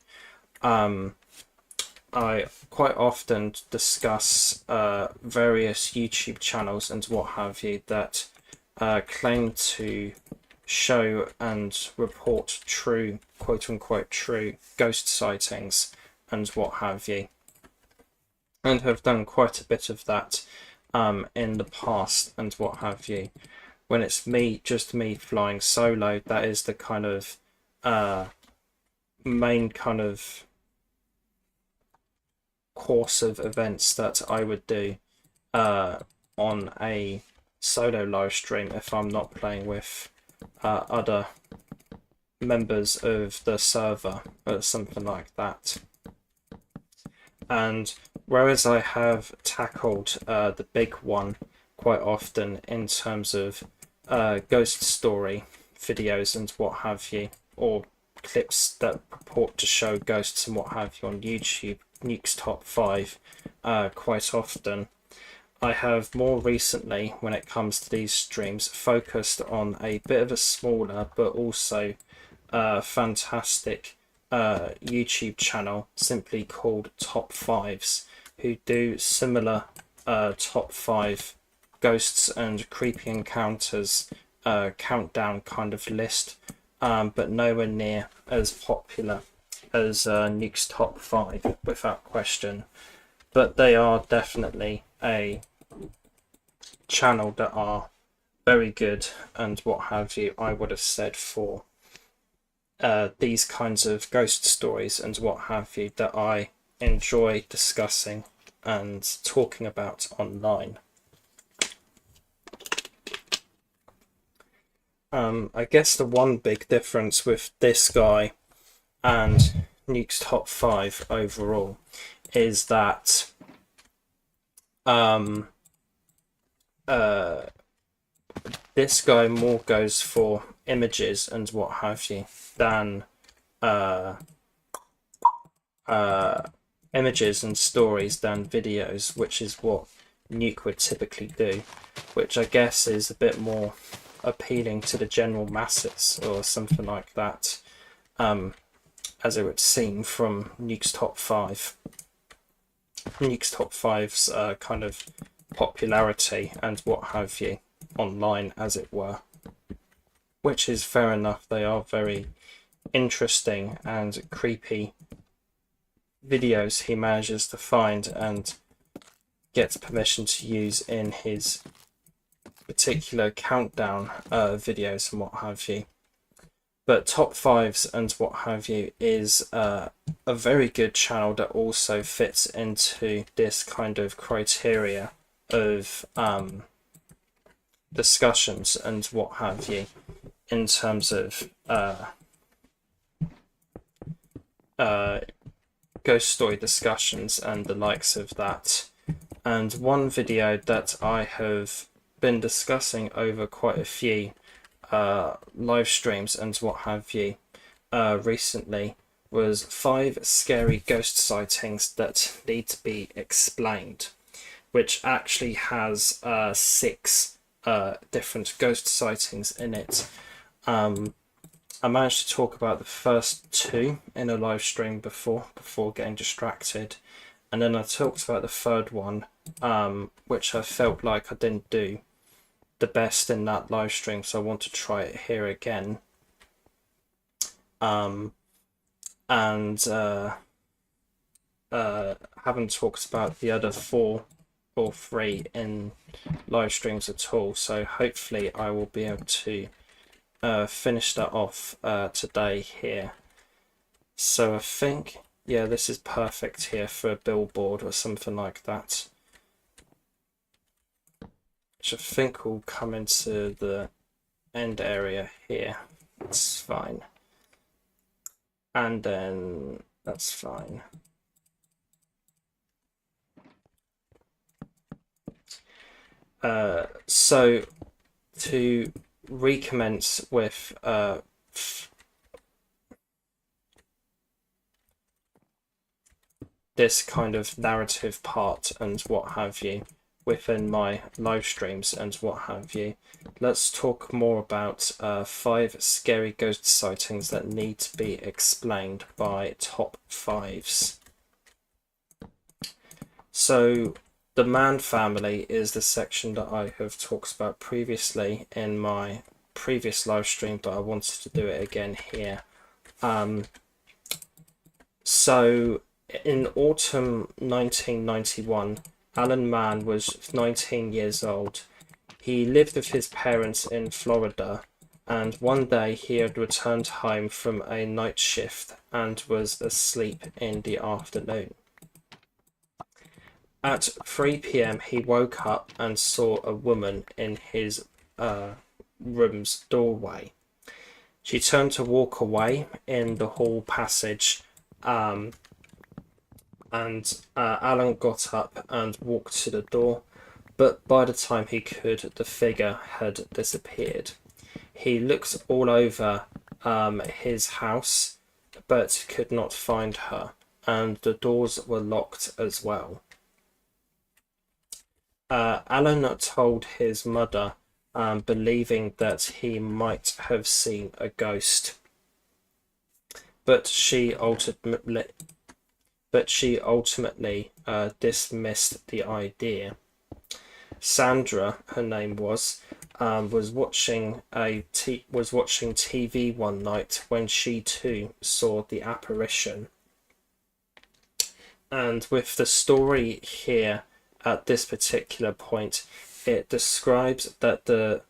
I quite often discuss various YouTube channels and what have you that claim to show and report true, quote unquote, true ghost sightings and what have you, and have done quite a bit of that in the past and what have you. When it's just me flying solo, that is the kind of main kind of course of events that I would do on a solo live stream if I'm not playing with other members of the server or something like that. And whereas I have tackled the big one quite often in terms of ghost story videos and what have you, or clips that purport to show ghosts and what have you on YouTube, Nuke's Top 5, quite often, I have more recently, when it comes to these streams, focused on a bit of a smaller but also fantastic YouTube channel simply called Top 5s, who do similar top 5 ghosts and creepy encounters countdown kind of list, but nowhere near as popular as Nuke's Top 5 without question. But they are definitely a channel that are very good and what have you, I would have said, for these kinds of ghost stories and what have you that I enjoy discussing and talking about online. I guess the one big difference with this guy and Nuke's Top 5 overall is that this guy more goes for images and what have you than images and stories than videos, which is what Nuke would typically do, which I guess is a bit more appealing to the general masses or something like that, as it would seem from Nuke's Top 5. Nuke's Top 5's kind of popularity and what have you online, as it were, which is fair enough. They are very interesting and creepy videos he manages to find and gets permission to use in his particular countdown videos and what have you. But Top 5s and what have you is a very good channel that also fits into this kind of criteria of discussions and what have you in terms of ghost story discussions and the likes of that. And one video that I have been discussing over quite a few live streams and what have you recently was 5 scary ghost sightings that need to be explained, which actually has 6 different ghost sightings in it. I managed to talk about the first 2 in a live stream before getting distracted, and then I talked about the third one, which I felt like I didn't do the best in that live stream, so I want to try it here again. And haven't talked about the other 4 or 3 in live streams at all, so hopefully I will be able to finish that off today here. So I think, yeah, this is perfect here for a billboard or something like that, which I think will come into the end area here. It's fine. and then that's fine. So to recommence with this kind of narrative part and what have you within my live streams and what have you, let's talk more about 5 scary ghost sightings that need to be explained by top 5s. So the Man family is the section that I have talked about previously in my previous live stream, but I wanted to do it again here. So in autumn 1991, Alan Mann was 19 years old. He lived with his parents in Florida, and one day he had returned home from a night shift and was asleep in the afternoon. At 3 p.m. he woke up and saw a woman in his room's doorway. She turned to walk away in the hall passage, and Alan got up and walked to the door, but by the time he could, the figure had disappeared. He looked all over his house, but could not find her, and the doors were locked as well. Alan told his mother, believing that he might have seen a ghost, but she ultimately dismissed the idea. Sandra, her name was watching TV one night when she too saw the apparition. And with the story here at this particular point, it describes that the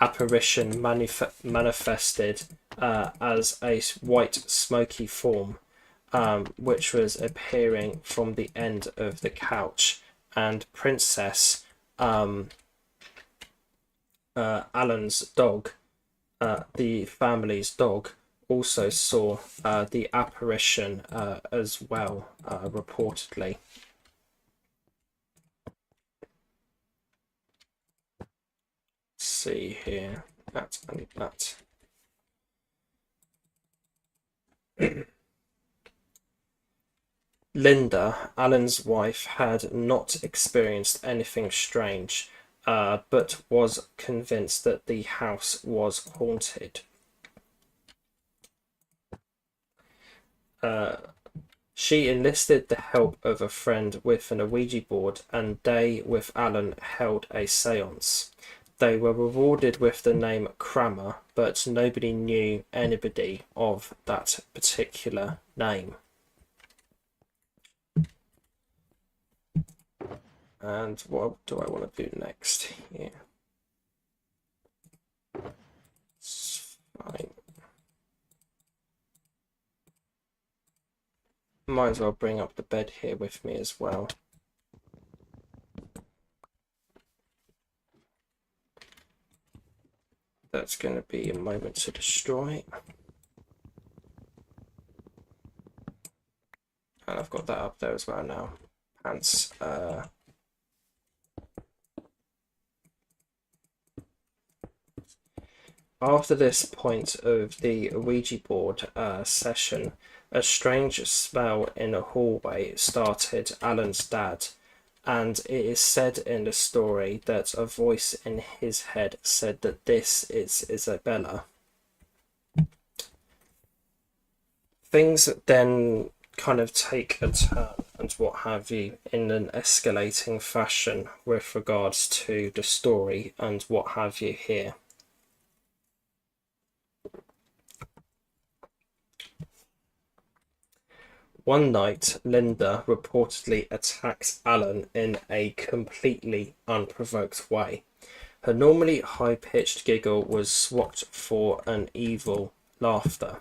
apparition manifested as a white smoky form, which was appearing from the end of the couch, and Princess, Alan's dog, the family's dog, also saw the apparition as well, reportedly. Let's see here, that and that. Linda, Alan's wife, had not experienced anything strange, but was convinced that the house was haunted. She enlisted the help of a friend with an Ouija board, and they, with Alan, held a seance. They were rewarded with the name Crammer, but nobody knew anybody of that particular name. And what do I want to do next here? It's fine. Might as well bring up the bed here with me as well. That's going to be a moment to destroy. And I've got that up there as well now. Pants. After this point of the Ouija board session, a strange smell in a hallway started Alan's dad, and it is said in the story that a voice in his head said that this is Isabella. Things then kind of take a turn and what have you in an escalating fashion with regards to the story and what have you here. One night, Linda reportedly attacked Alan in a completely unprovoked way. Her normally high-pitched giggle was swapped for an evil laughter.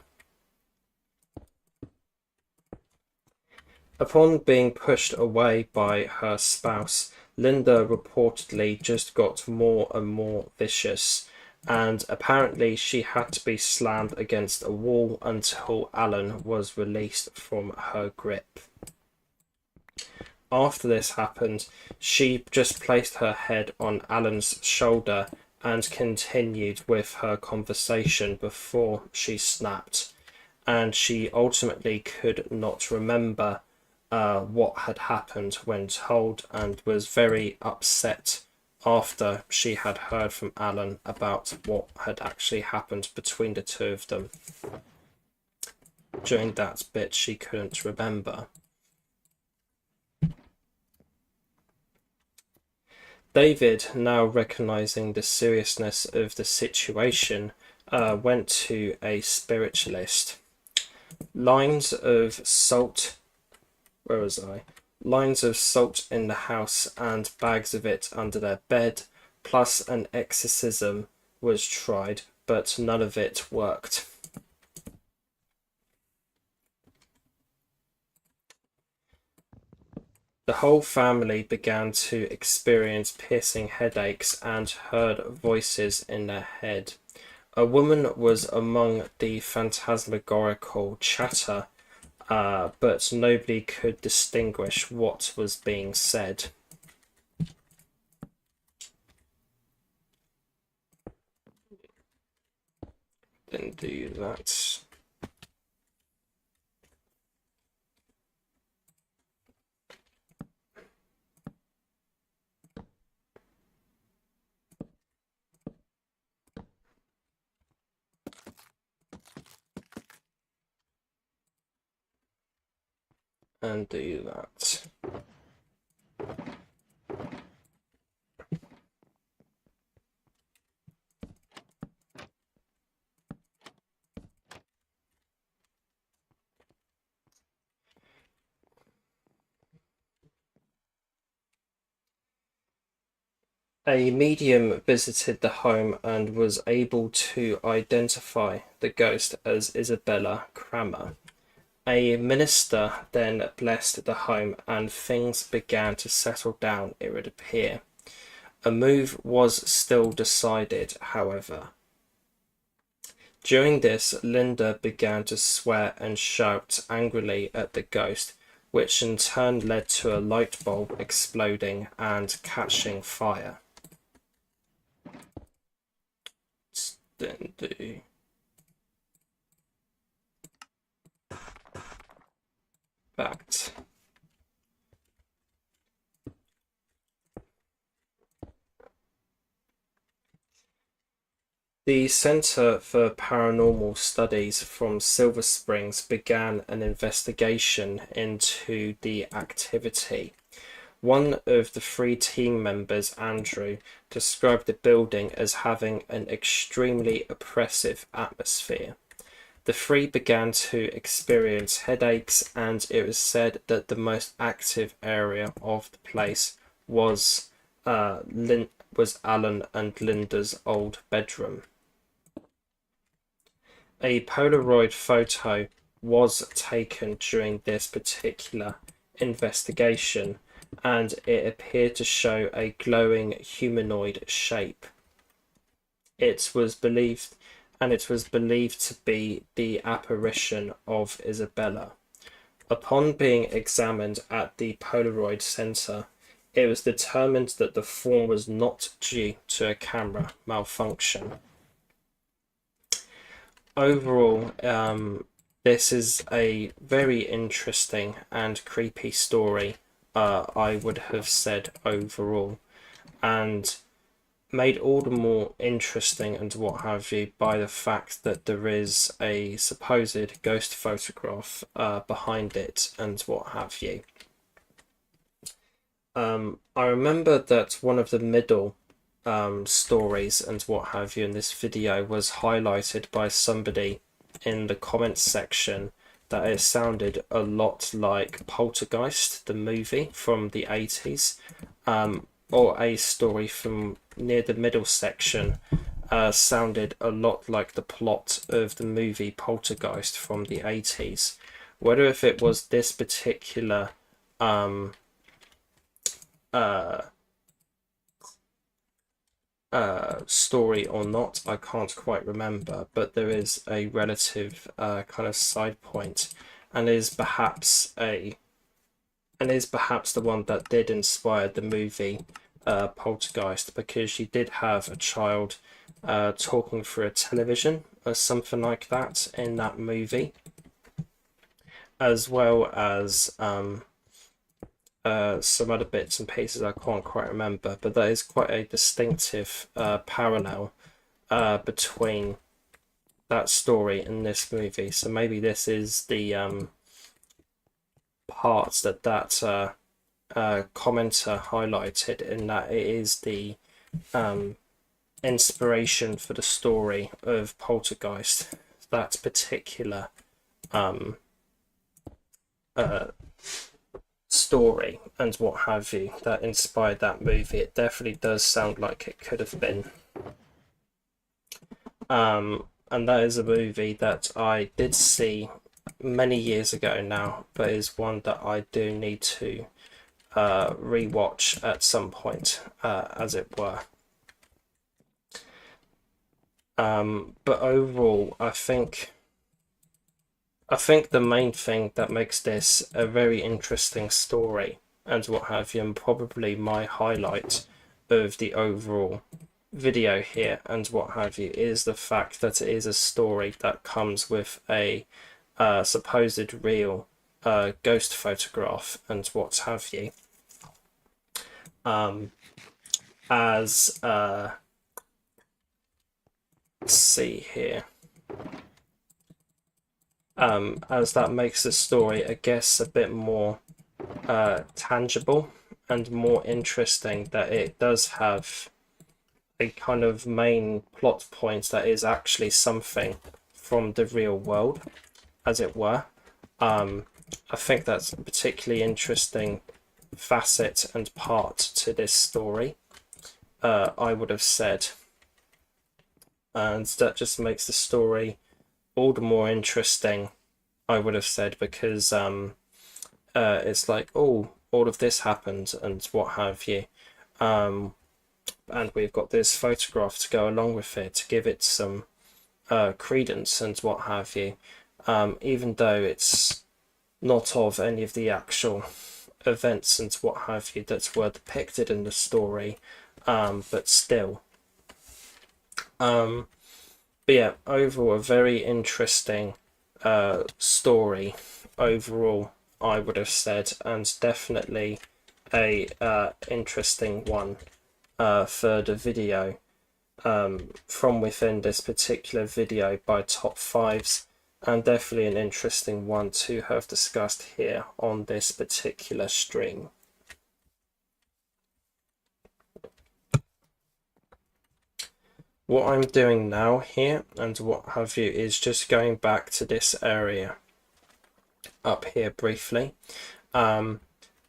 Upon being pushed away by her spouse, Linda reportedly just got more and more vicious, and apparently she had to be slammed against a wall until Alan was released from her grip. After this happened, she just placed her head on Alan's shoulder and continued with her conversation before she snapped, and she ultimately could not remember what had happened when told, and was very upset after she had heard from Alan about what had actually happened between the two of them. During that bit, she couldn't remember. David, now recognizing the seriousness of the situation, went to a spiritualist. Lines of salt. Where was I? Lines of salt in the house and bags of it under their bed, plus an exorcism was tried, but none of it worked. The whole family began to experience piercing headaches and heard voices in their head. A woman was among the phantasmagorical chatter, but nobody could distinguish what was being said. Didn't do that. And do that. A medium visited the home and was able to identify the ghost as Isabella Cramer. A minister then blessed the home and things began to settle down, it would appear. A move was still decided, however. During this, Linda began to swear and shout angrily at the ghost, which in turn led to a light bulb exploding and catching fire. Then do that. The Center for Paranormal Studies from Silver Springs began an investigation into the activity. One of the 3 team members, Andrew, described the building as having an extremely oppressive atmosphere. The 3 began to experience headaches, and it was said that the most active area of the place was Alan and Linda's old bedroom. A Polaroid photo was taken during this particular investigation, and it appeared to show a glowing humanoid shape. It was believed to be the apparition of Isabella. Upon being examined at the Polaroid Center, it was determined that the form was not due to a camera malfunction. Overall, this is a very interesting and creepy story, I would have said overall, and made all the more interesting and what have you by the fact that there is a supposed ghost photograph behind it and what have you. I remember that one of the middle stories and what have you in this video was highlighted by somebody in the comments section that it sounded a lot like Poltergeist, the movie from the 80s, or a story from near the middle section sounded a lot like the plot of the movie Poltergeist from the 80s. Whether if it was this particular story or not, I can't quite remember, but there is a relative kind of side point, and is perhaps the one that did inspire the movie Poltergeist, because you did have a child talking through a television or something like that in that movie, as well as some other bits and pieces I can't quite remember, but that is quite a distinctive parallel between that story and this movie. So maybe this is the parts that commenter highlighted, in that it is the inspiration for the story of Poltergeist, that particular story and what have you, that inspired that movie. It definitely does sound like it could have been. And that is a movie that I did see many years ago now, but is one that I do need to rewatch at some point, as it were. But overall, I think the main thing that makes this a very interesting story and what have you, and probably my highlight of the overall video here and what have you, is the fact that it is a story that comes with a supposed real ghost photograph and what have you. Let's see here. As that makes the story, I guess, a bit more tangible and more interesting, that it does have a kind of main plot point that is actually something from the real world, as it were. I think that's a particularly interesting facet and part to this story, I would have said. And that just makes the story all the more interesting, I would have said, because it's like, oh, all of this happened and what have you, and we've got this photograph to go along with it to give it some credence and what have you, even though it's not of any of the actual events and what have you that were depicted in the story, but still. But yeah, overall, a very interesting story overall, I would have said, and definitely a interesting one for the video from within this particular video by Top 5s, and definitely an interesting one to have discussed here on this particular stream. What I'm doing now here and what have you is just going back to this area up here briefly,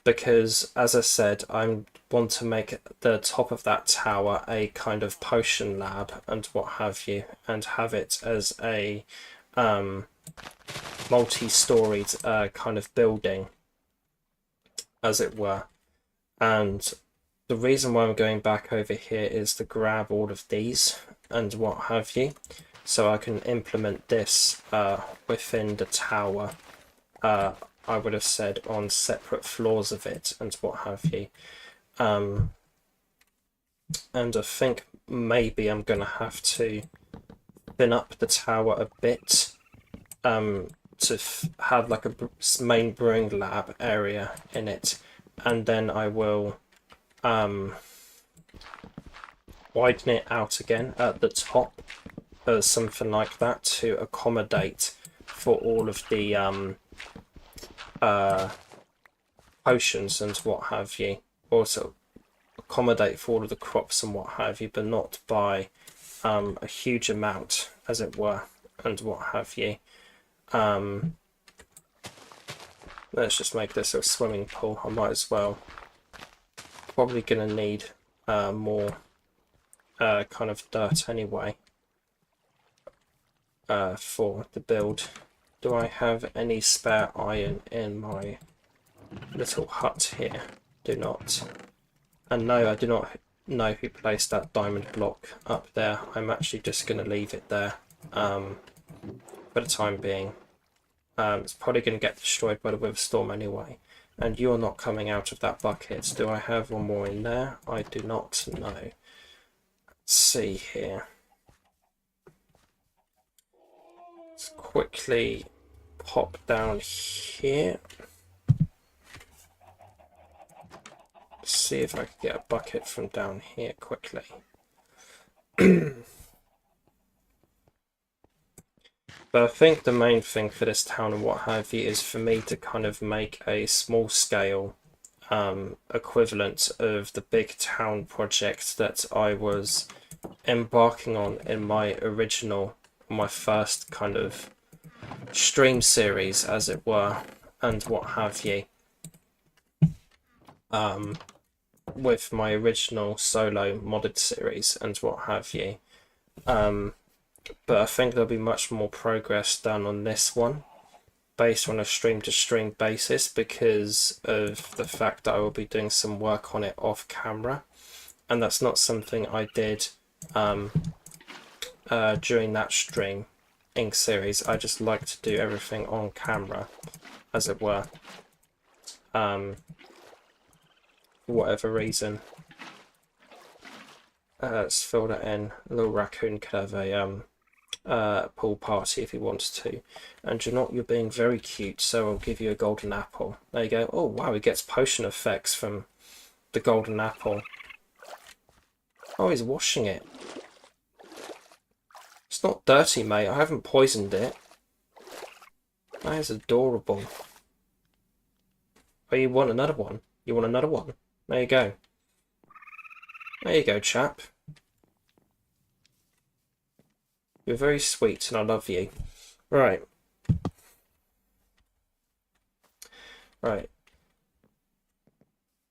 because as I said, I want to make the top of that tower a kind of potion lab and what have you, and have it as a multi-storied kind of building, as it were. And the reason why I'm going back over here is to grab all of these and what have you, so I can implement this within the tower, I would have said, on separate floors of it and what have you. And I think maybe I'm going to have to thin up the tower a bit to have like a main brewing lab area in it, and then I will widen it out again at the top or something like that to accommodate for all of the potions and what have you, also accommodate for all of the crops and what have you, but not by a huge amount, as it were, and what have you. Let's just make this a swimming pool. I might as well. Probably gonna need more kind of dirt anyway for the build. Do I have any spare iron in my little hut here? Do not. And no, I do not know who placed that diamond block up there. I'm actually just going to leave it there for the time being. It's probably going to get destroyed by the Wither Storm anyway. And you're not coming out of that bucket. Do I have one more in there? I do not know. Let's see here. Let's quickly pop down here. See if I can get a bucket from down here quickly. But I think the main thing for this town and what have you is for me to kind of make a small scale equivalent of the big town project that I was embarking on in my first kind of stream series, as it were, and what have you. With my original solo modded series and what have you. But I think there'll be much more progress done on this one based on a stream to stream basis because of the fact that I will be doing some work on it off camera, and that's not something I did during that streaming series. I just like to do everything on camera, as it were, for whatever reason. Let's fill that in. A little raccoon could have a pool party if he wants to. And you're not, you're being very cute, so I'll give you a golden apple. There you go. Oh wow, he gets potion effects from the golden apple. Oh, he's washing it. It's not dirty, mate. I haven't poisoned it. That is adorable. Oh, you want another one? You want another one? There you go. There you go, chap. You're very sweet and I love you. Right. Right.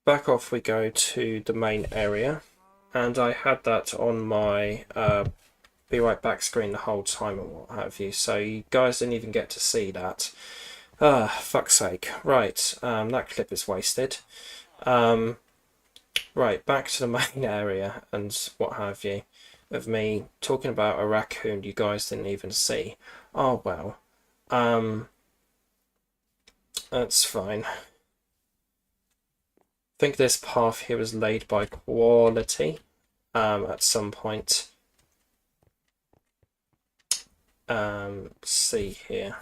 Back off we go to the main area. And I had that on my be right back screen the whole time and what have you. So you guys didn't even get to see that. Fuck's sake. Right. That clip is wasted. Right, back to the main area and what have you, of me talking about a raccoon you guys didn't even see. Oh well, that's fine. I think this path here was laid by quality at some point. See here.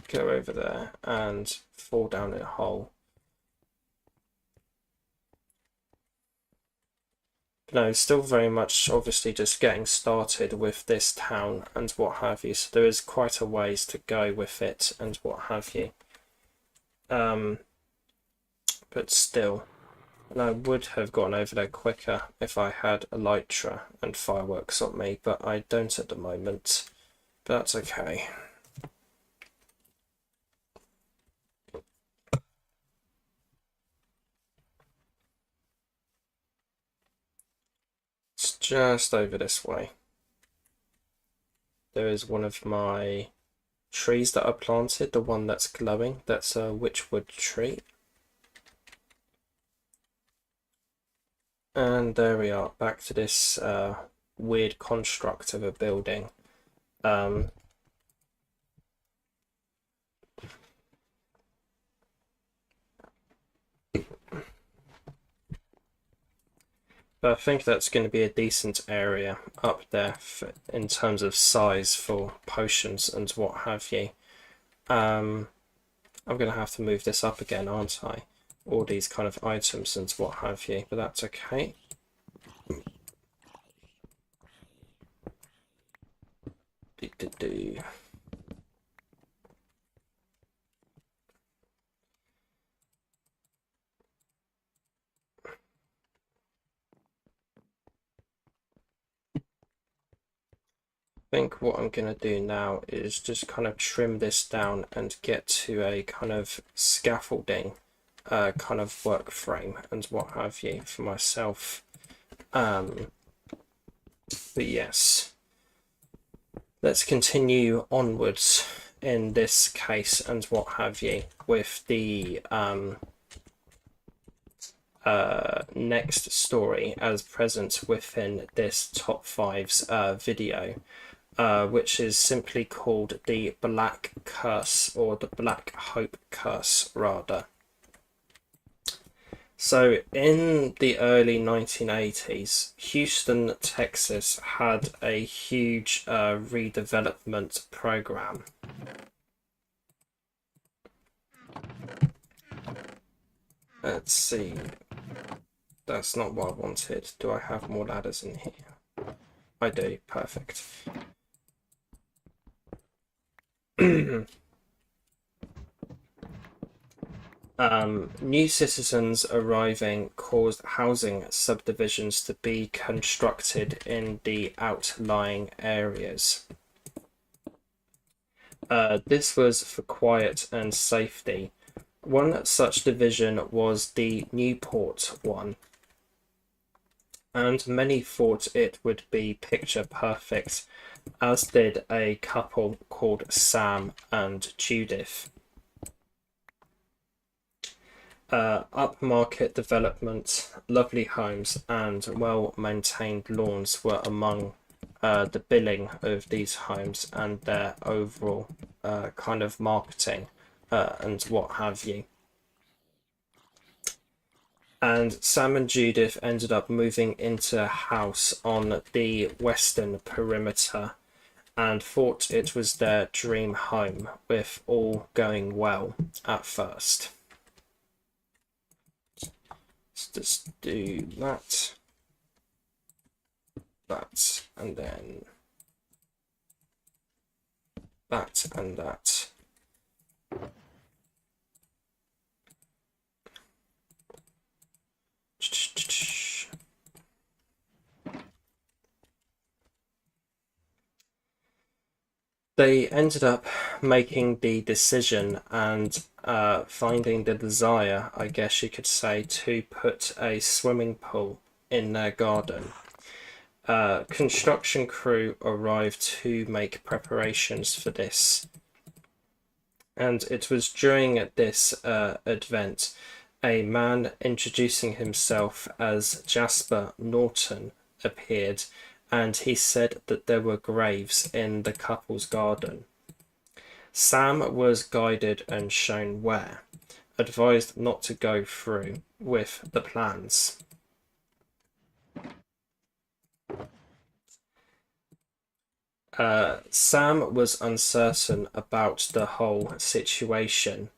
Go over there and fall down in a hole. But no, still very much obviously just getting started with this town and what have you, so there is quite a ways to go with it and what have you. But still, and I would have gotten over there quicker if I had elytra and fireworks on me, but I don't at the moment, but that's okay. Just over this way. There is one of my trees that I planted, the one that's glowing. That's a witchwood tree. And there we are, back to this weird construct of a building. But I think that's going to be a decent area up there in terms of size for potions and what have you. I'm going to have to move this up again, aren't I? All these kind of items and what have you, but that's okay. I think what I'm going to do now is just kind of trim this down and get to a kind of scaffolding kind of work frame and what have you for myself. But yes, let's continue onwards in this case and what have you with the next story as present within this top fives video, which is simply called the Black Curse, or the Black Hope Curse rather. So in the early 1980s, Houston, Texas had a huge redevelopment program. Let's see. That's not what I wanted. Do I have more ladders in here? I do. Perfect. New citizens arriving caused housing subdivisions to be constructed in the outlying areas. This was for quiet and safety. One such division was the Newport one, and many thought it would be picture perfect, as did a couple called Sam and Judith. Upmarket development, lovely homes, and well-maintained lawns were among the billing of these homes and their overall kind of marketing and what have you. And Sam and Judith ended up moving into a house on the western perimeter and thought it was their dream home, with all going well at first. Let's just do that, and then that and that. They ended up making the decision and finding the desire, I guess you could say, to put a swimming pool in their garden. Construction crew arrived to make preparations for this. And it was during this event, a man introducing himself as Jasper Norton appeared, and he said that there were graves in the couple's garden. Sam was guided and shown where, advised not to go through with the plans. Sam was uncertain about the whole situation,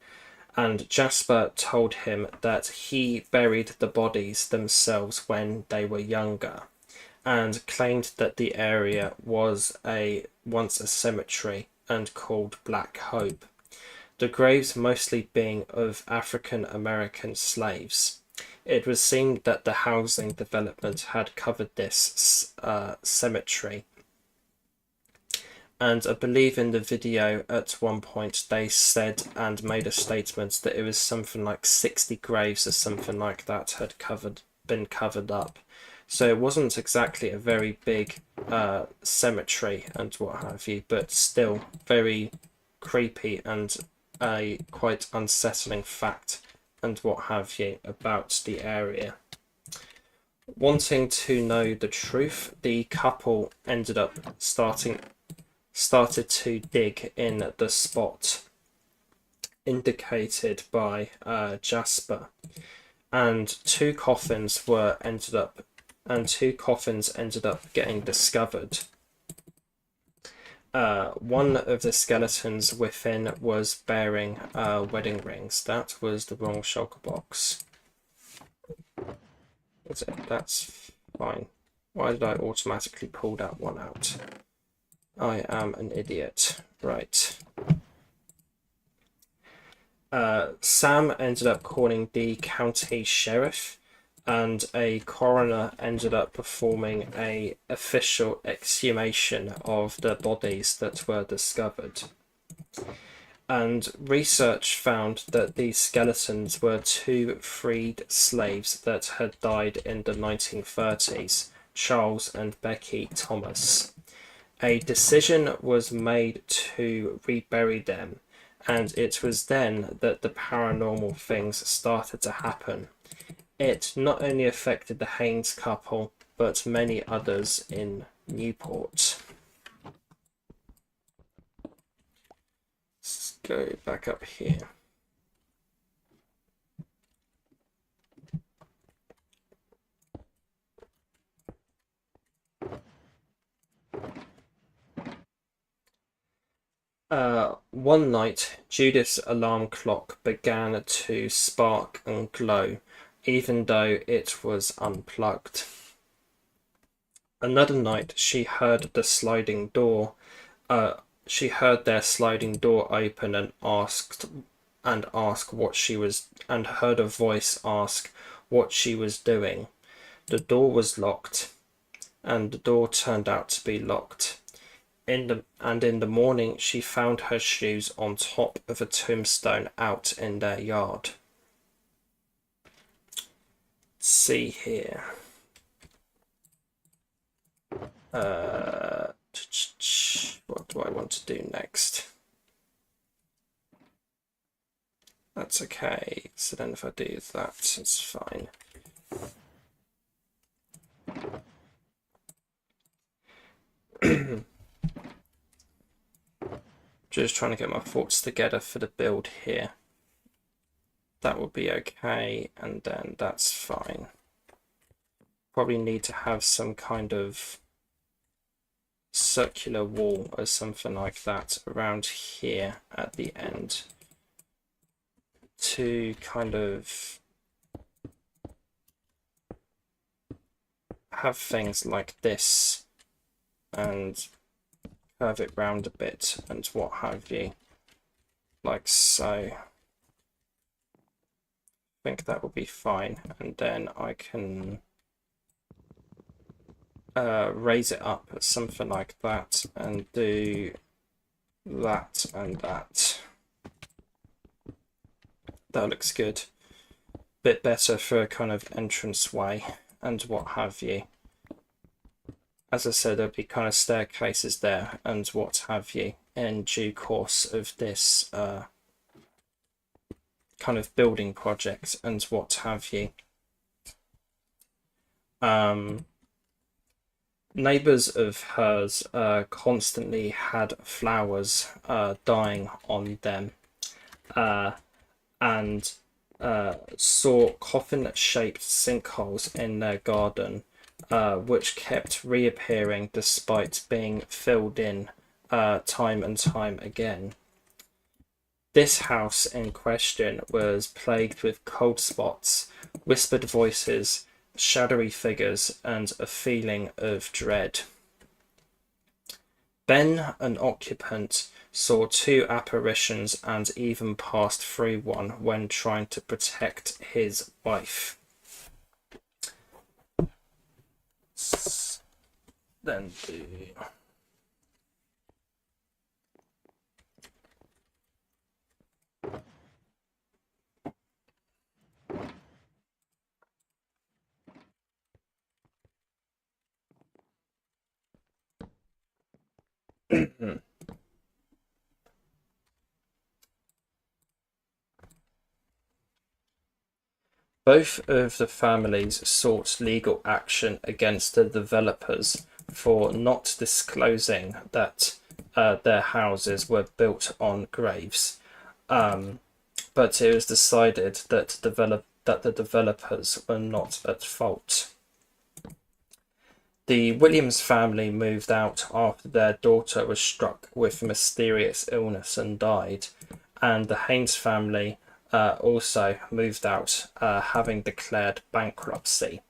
and Jasper told him that he buried the bodies themselves when they were younger, and claimed that the area was once a cemetery and called Black Hope, the graves mostly being of African American slaves. It was seen that the housing development had covered this cemetery, and I believe in the video at one point they said and made a statement that it was something like 60 graves or something like that had been covered up. So it wasn't exactly a very big cemetery and what have you, but still very creepy and a quite unsettling fact and what have you about the area. Wanting to know the truth, the couple ended up started to dig in the spot indicated by Jasper, and two coffins ended up getting discovered. One of the skeletons within was bearing wedding rings. That was the wrong shulker box. That's fine. Why did I automatically pull that one out? I am an idiot. Right. Sam ended up calling the county sheriff, and a coroner ended up performing an official exhumation of the bodies that were discovered. And research found that these skeletons were two freed slaves that had died in the 1930s, Charles and Becky Thomas. A decision was made to rebury them, and it was then that the paranormal things started to happen. It not only affected the Haynes couple, but many others in Newport. Let's go back up here. One night, Judith's alarm clock began to spark and glow, even though it was unplugged. Another night, she heard their sliding door open and ask what she was, and heard a voice ask what she was doing. The door was locked, and the door turned out to be locked. In the morning, she found her shoes on top of a tombstone out in their yard. Let's see here. What do I want to do next? That's okay. So then if I do that, it's fine. Just trying to get my thoughts together for the build here. That will be okay, and then that's fine. Probably need to have some kind of circular wall or something like that around here at the end to kind of have things like this and curve it round a bit and what have you, like so. I think that will be fine, and then I can raise it up something like that and do that and that. That looks good. Bit better for a kind of entranceway and what have you. As I said, there'll be kind of staircases there and what have you in due course of this kind of building project and what have you. Neighbours of hers constantly had flowers dying on them and saw coffin-shaped sinkholes in their garden, which kept reappearing despite being filled in time and time again. This house in question was plagued with cold spots, whispered voices, shadowy figures, and a feeling of dread. Ben, an occupant, saw 2 apparitions and even passed through one when trying to protect his wife. Then both of the families sought legal action against the developers for not disclosing that their houses were built on graves, but it was decided that the developers were not at fault. The Williams family moved out after their daughter was struck with mysterious illness and died, and the Haynes family also moved out, having declared bankruptcy.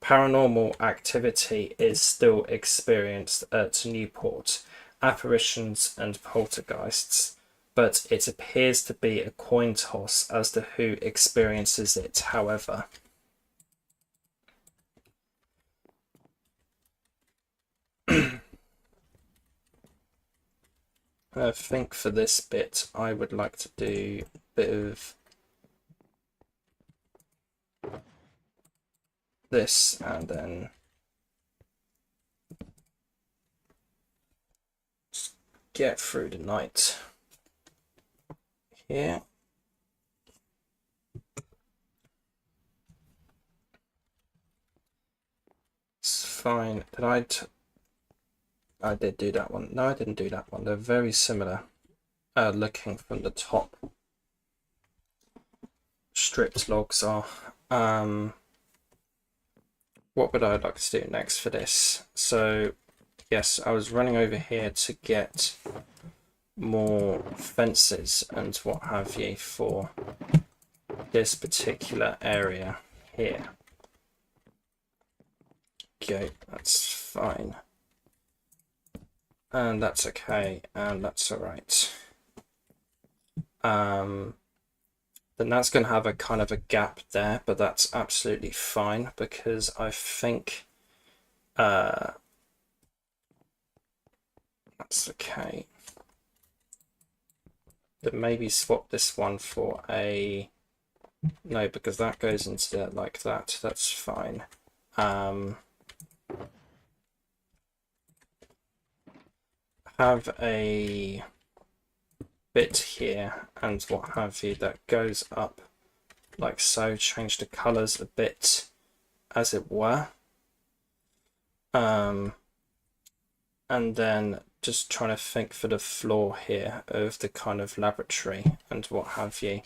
Paranormal activity is still experienced at Newport, apparitions and poltergeists, but it appears to be a coin toss as to who experiences it, however. I think for this bit I would like to do a bit of this and then just get through the night here. fine. I did do that one. No, I didn't do that one. They're very similar looking from the top. Stripped logs are. What would I like to do next for this? So yes, I was running over here to get more fences and what have you for this particular area here. Okay, that's fine. And that's okay, and that's alright. Then that's going to have a kind of a gap there, but that's absolutely fine because I think that's okay. But maybe swap this one for a no, because that goes into there like that. That's fine. Have a bit here and what have you that goes up like so. Change the colors a bit, as it were. And then just trying to think for the floor here of the kind of laboratory and what have you.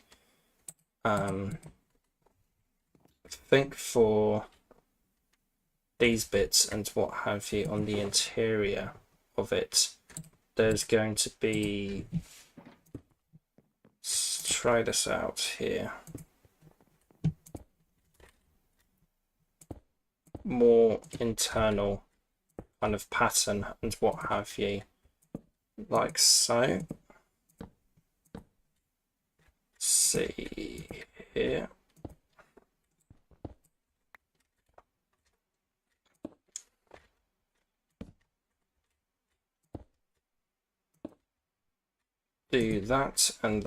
Think for these bits and what have you on the interior of it. There's going to be, let's try this out here, more internal kind of pattern and what have you, like so. Let's see here. Do that, and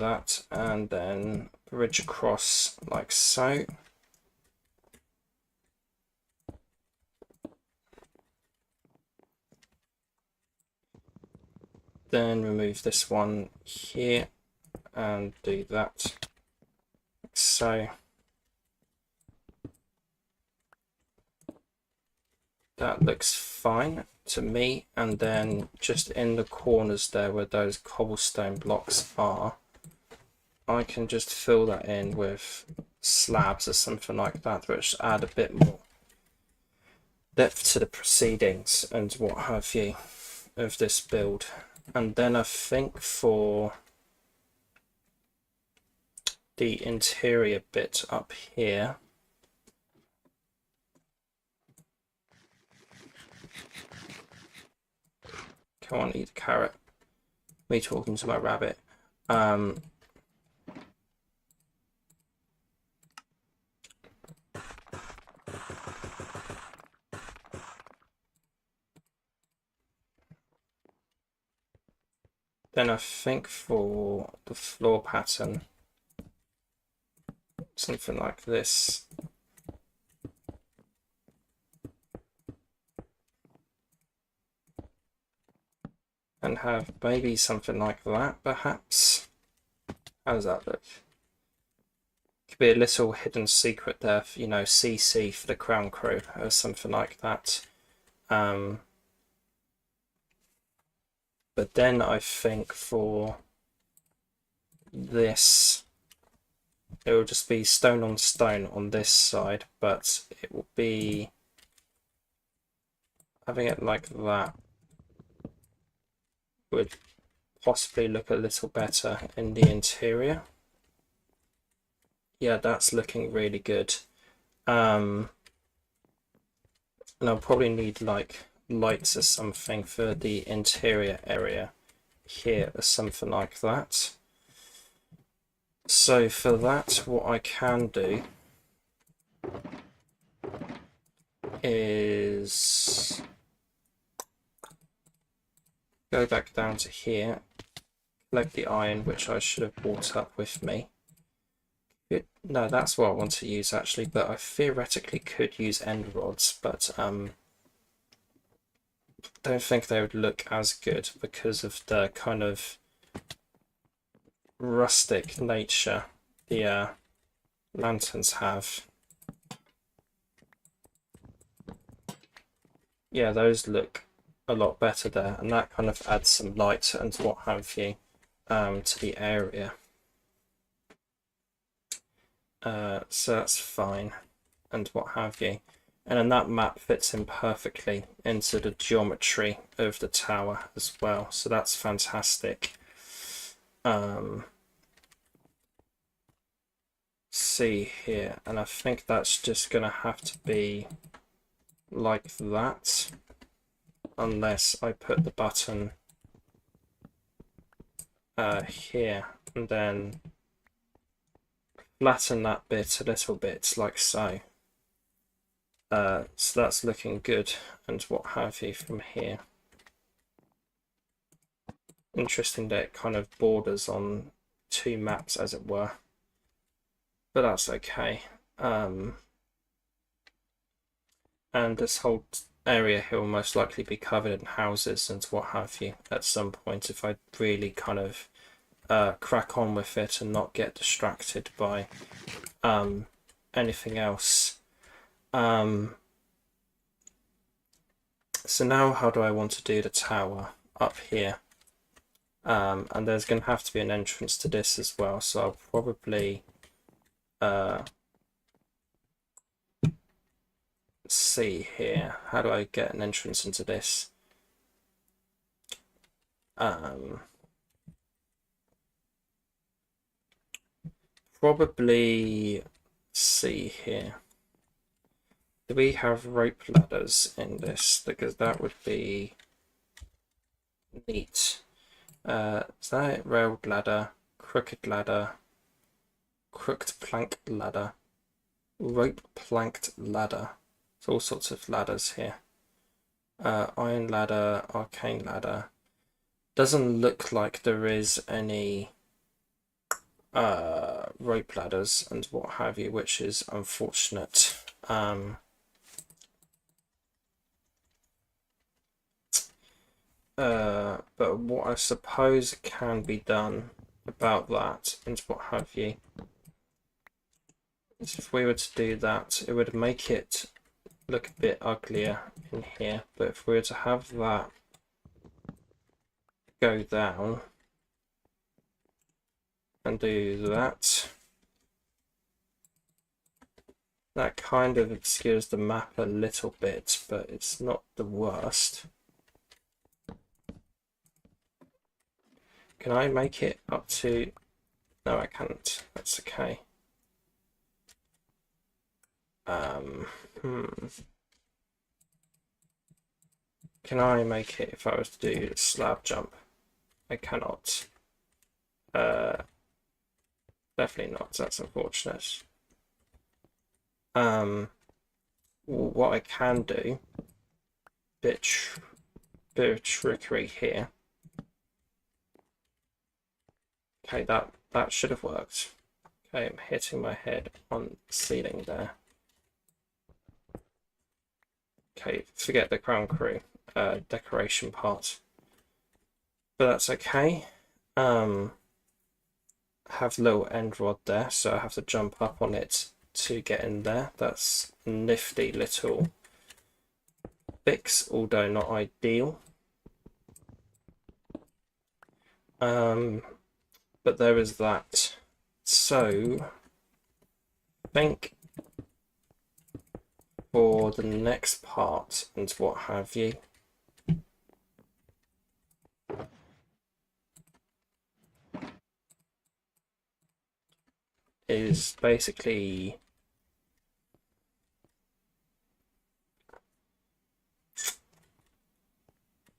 then bridge across like so. Then remove this one here and do that like so. That looks fine to me, and then just in the corners there where those cobblestone blocks are, I can just fill that in with slabs or something like that, which add a bit more depth to the proceedings and what have you of this build. And then I think for the interior bit up here, come on, eat a carrot. Me talking to my rabbit. Then I think for the floor pattern, something like this. And have maybe something like that, perhaps. How does that look? Could be a little hidden secret there, you know, CC for the Crown Crew or something like that. But then I think for this, it will just be stone on stone on this side, but it will be having it like that would possibly look a little better in the interior. Yeah, that's looking really good. And I'll probably need like lights or something for the interior area here or something like that. So for that, what I can do is go back down to here, collect the iron, which I should have brought up with me. No, that's what I want to use actually, but I theoretically could use end rods, but don't think they would look as good because of the kind of rustic nature the lanterns have. Yeah, those look a lot better there, and that kind of adds some light and what have you to the area. So that's fine, and what have you. And then that map fits in perfectly into the geometry of the tower as well, so that's fantastic. See here, and I think that's just gonna have to be like that, unless I put the button here and then flatten that bit a little bit like so. So that's looking good, and what have you from here. Interesting that it kind of borders on two maps, as it were, but that's okay. And this whole area here will most likely be covered in houses and what have you at some point if I really kind of crack on with it and not get distracted by anything else. So now how do I want to do the tower up here? And there's going to have to be an entrance to this as well, so I'll probably see here, how do I get an entrance into this? Probably see here. Do we have rope ladders in this? Because that would be neat. Is that it? Railed ladder, crooked ladder, crooked plank ladder, rope planked ladder. It's all sorts of ladders here. Iron ladder, arcane ladder. Doesn't look like there is any rope ladders and what have you, which is unfortunate. But what I suppose can be done about that and what have you is if we were to do that, it would make it look a bit uglier in here. But if we were to have that go down and do that, that kind of obscures the map a little bit, but it's not the worst. Can I make it up to... No, I can't. That's okay. Can I make it if I was to do a slab jump? I cannot. Definitely not. That's unfortunate. What I can do, bit of trickery here. Okay, that should have worked. Okay, I'm hitting my head on the ceiling there. Okay, forget the crown crew decoration part, but that's okay. Have a little end rod there, so I have to jump up on it to get in there. That's a nifty little fix, although not ideal. But there is that. So I think for the next part and what have you, is basically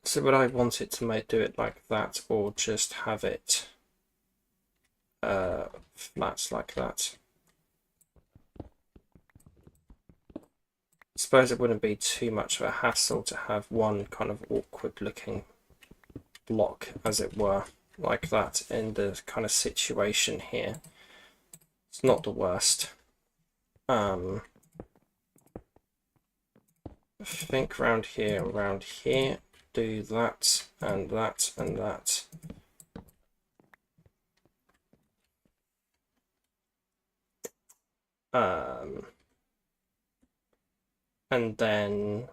so would I want it to do it like that, or just have it flat like that? I suppose it wouldn't be too much of a hassle to have one kind of awkward looking block, as it were, like that in the kind of situation here. It's not the worst. I think around here, do that and that and that. And then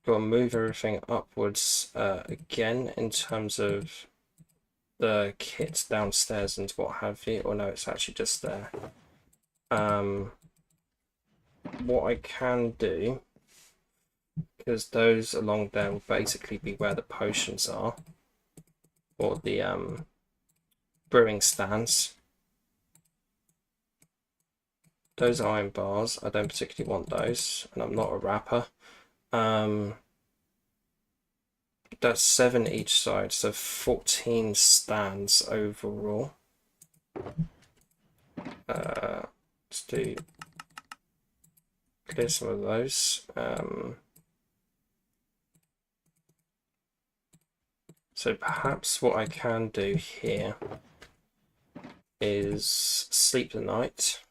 got to move everything upwards again in terms of the kit downstairs and what have you. Or no, it's actually just there. What I can do, because those along there will basically be where the potions are, or the brewing stands. Those iron bars, I don't particularly want those, and I'm not a rapper. That's 7 each side, so 14 stands overall. Let's do clear some of those. So perhaps what I can do here is sleep the night.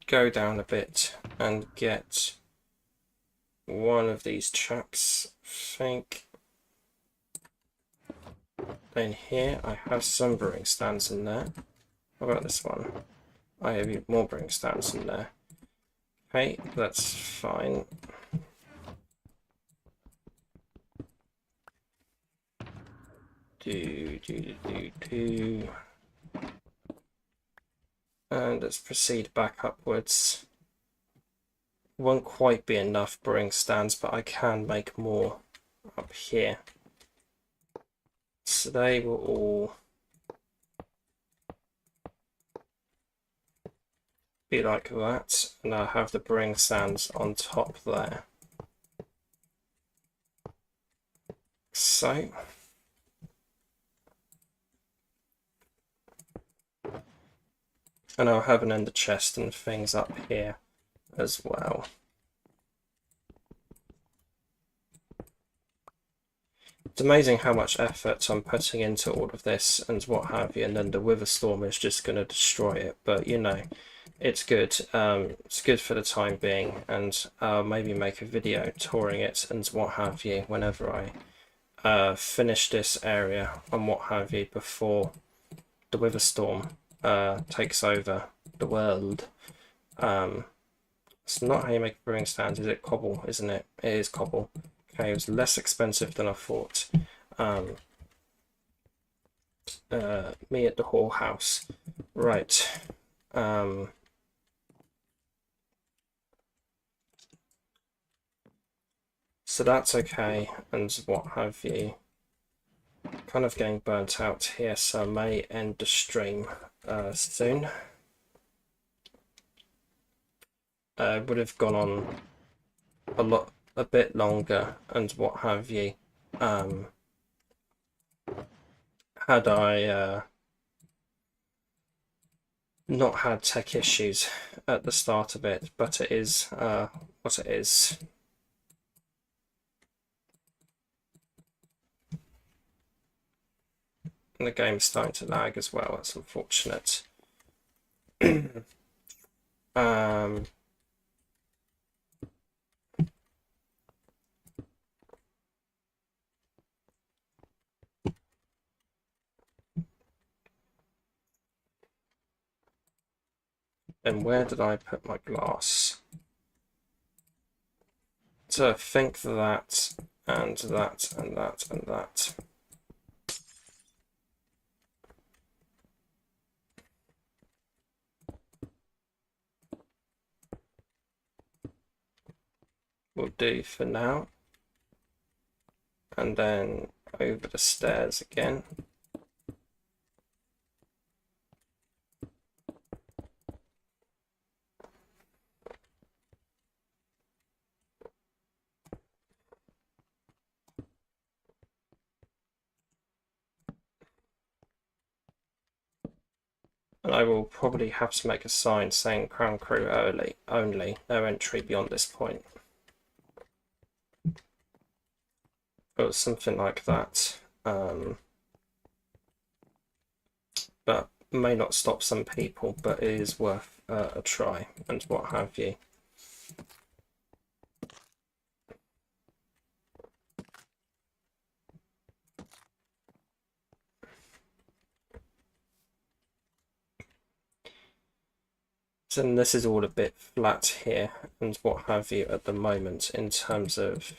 Go down a bit and get one of these chaps, I think. Then here I have some brewing stands in there. What about this one? I have even more brewing stands in there. Okay, that's fine. And let's proceed back upwards. Won't quite be enough brewing stands, but I can make more up here. So they will all be like that, and I'll have the brewing stands on top there. So and I'll have an ender chest and things up here as well. It's amazing how much effort I'm putting into all of this and what have you, and then the wither storm is just going to destroy it. But you know, it's good. It's good for the time being, and I'll maybe make a video touring it and what have you whenever I finish this area and what have you before the wither storm takes over the world. It's not how you make a brewing stand, is it? Cobble, isn't it? It is cobble. Okay, it was less expensive than I thought. Me at the whorehouse. Right. So that's okay, and what have you. Kind of getting burnt out here, so I may end the stream soon. Would have gone on a bit longer and what have you, had I not had tech issues at the start of it, but it is what it is. And the game's starting to lag as well, that's unfortunate. And where did I put my glass? So I think that, and that, and that, and that. Will do for now. And then over the stairs again. And I will probably have to make a sign saying Crown Crew only, no entry beyond this point. Or something like that. But may not stop some people, but it is worth a try and what have you. And this is all a bit flat here and what have you at the moment in terms of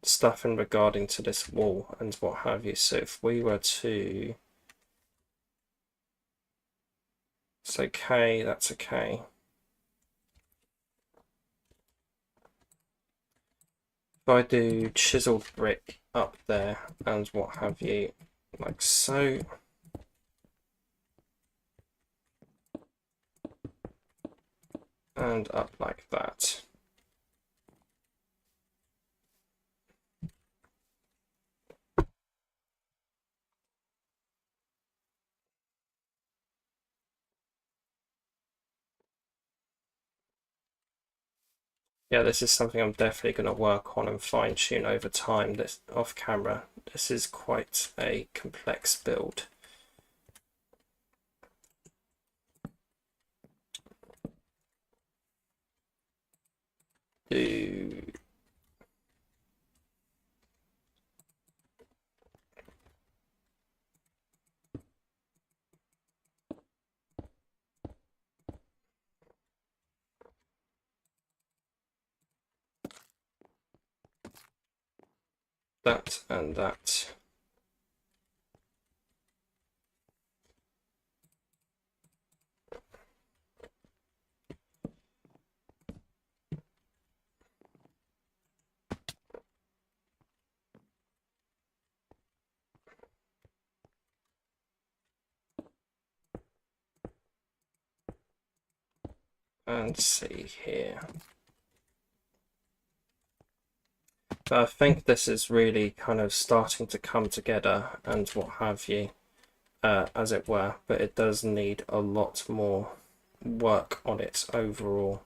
stuff in regarding to this wall and what have you. So if we were to, it's okay, that's okay. If I do chiseled brick up there and what have you, like so. And up like that. Yeah, this is something I'm definitely going to work on and fine tune over time. This off camera. This is quite a complex build. Do that and that. And see here. But I think this is really kind of starting to come together and what have you, as it were, but it does need a lot more work on it overall.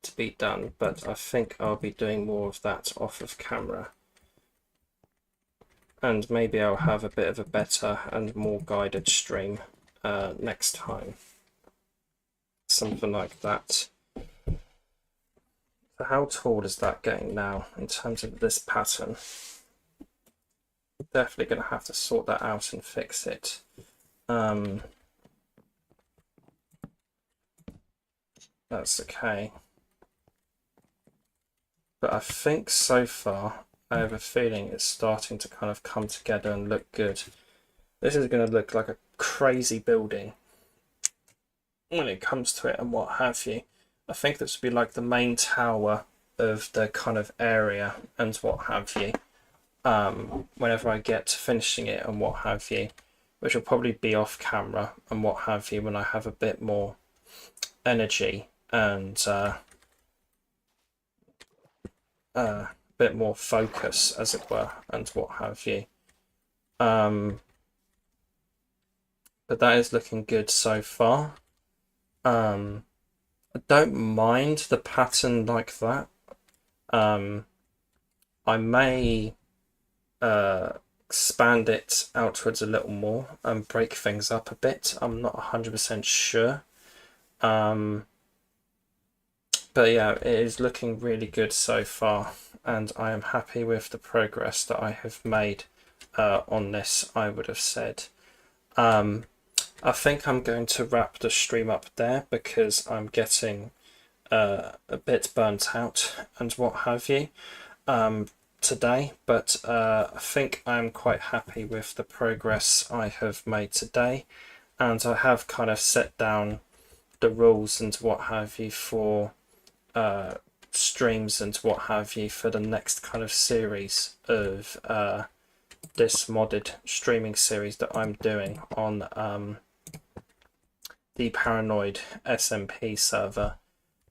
To be done, but I think I'll be doing more of that off of camera. And maybe I'll have a bit of a better and more guided stream next time. Something like that. So how tall is that getting now in terms of this pattern? Definitely going to have to sort that out and fix it. That's okay. But I think so far, I have a feeling it's starting to kind of come together and look good. This is going to look like a crazy building when it comes to it and what have you. I think this would be like the main tower of the kind of area and what have you. Whenever I get to finishing it and what have you, which will probably be off camera and what have you when I have a bit more energy and a bit more focus, as it were, and what have you. But that is looking good so far. I don't mind the pattern like that. I may expand it outwards a little more and break things up a bit. I'm not 100% sure. But yeah, it is looking really good so far, and I am happy with the progress that I have made on this, I would have said. I think I'm going to wrap the stream up there because I'm getting a bit burnt out and what have you today, but I think I'm quite happy with the progress I have made today, and I have kind of set down the rules and what have you for streams and what have you for the next kind of series of this modded streaming series that I'm doing on the Paranoid SMP server.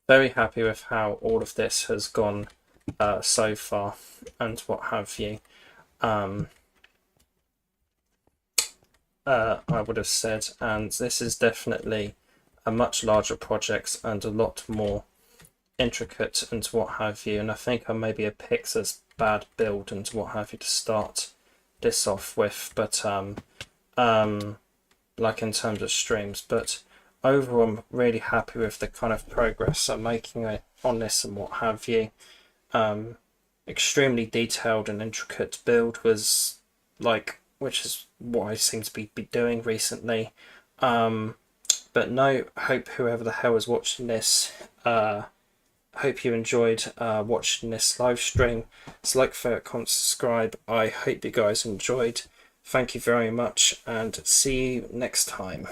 Very happy with how all of this has gone so far and what have you. I would have said, and this is definitely a much larger project and a lot more intricate and what have you, and I think I maybe a Pixar's bad build and what have you to start this off with, but like in terms of streams, but overall, I'm really happy with the kind of progress I'm making on this and what have you. Extremely detailed and intricate build was like, which is what I seem to be doing recently. But no, hope whoever the hell is watching this, hope you enjoyed watching this live stream. So like, favorite, comment, subscribe. I hope you guys enjoyed. Thank you very much, and see you next time.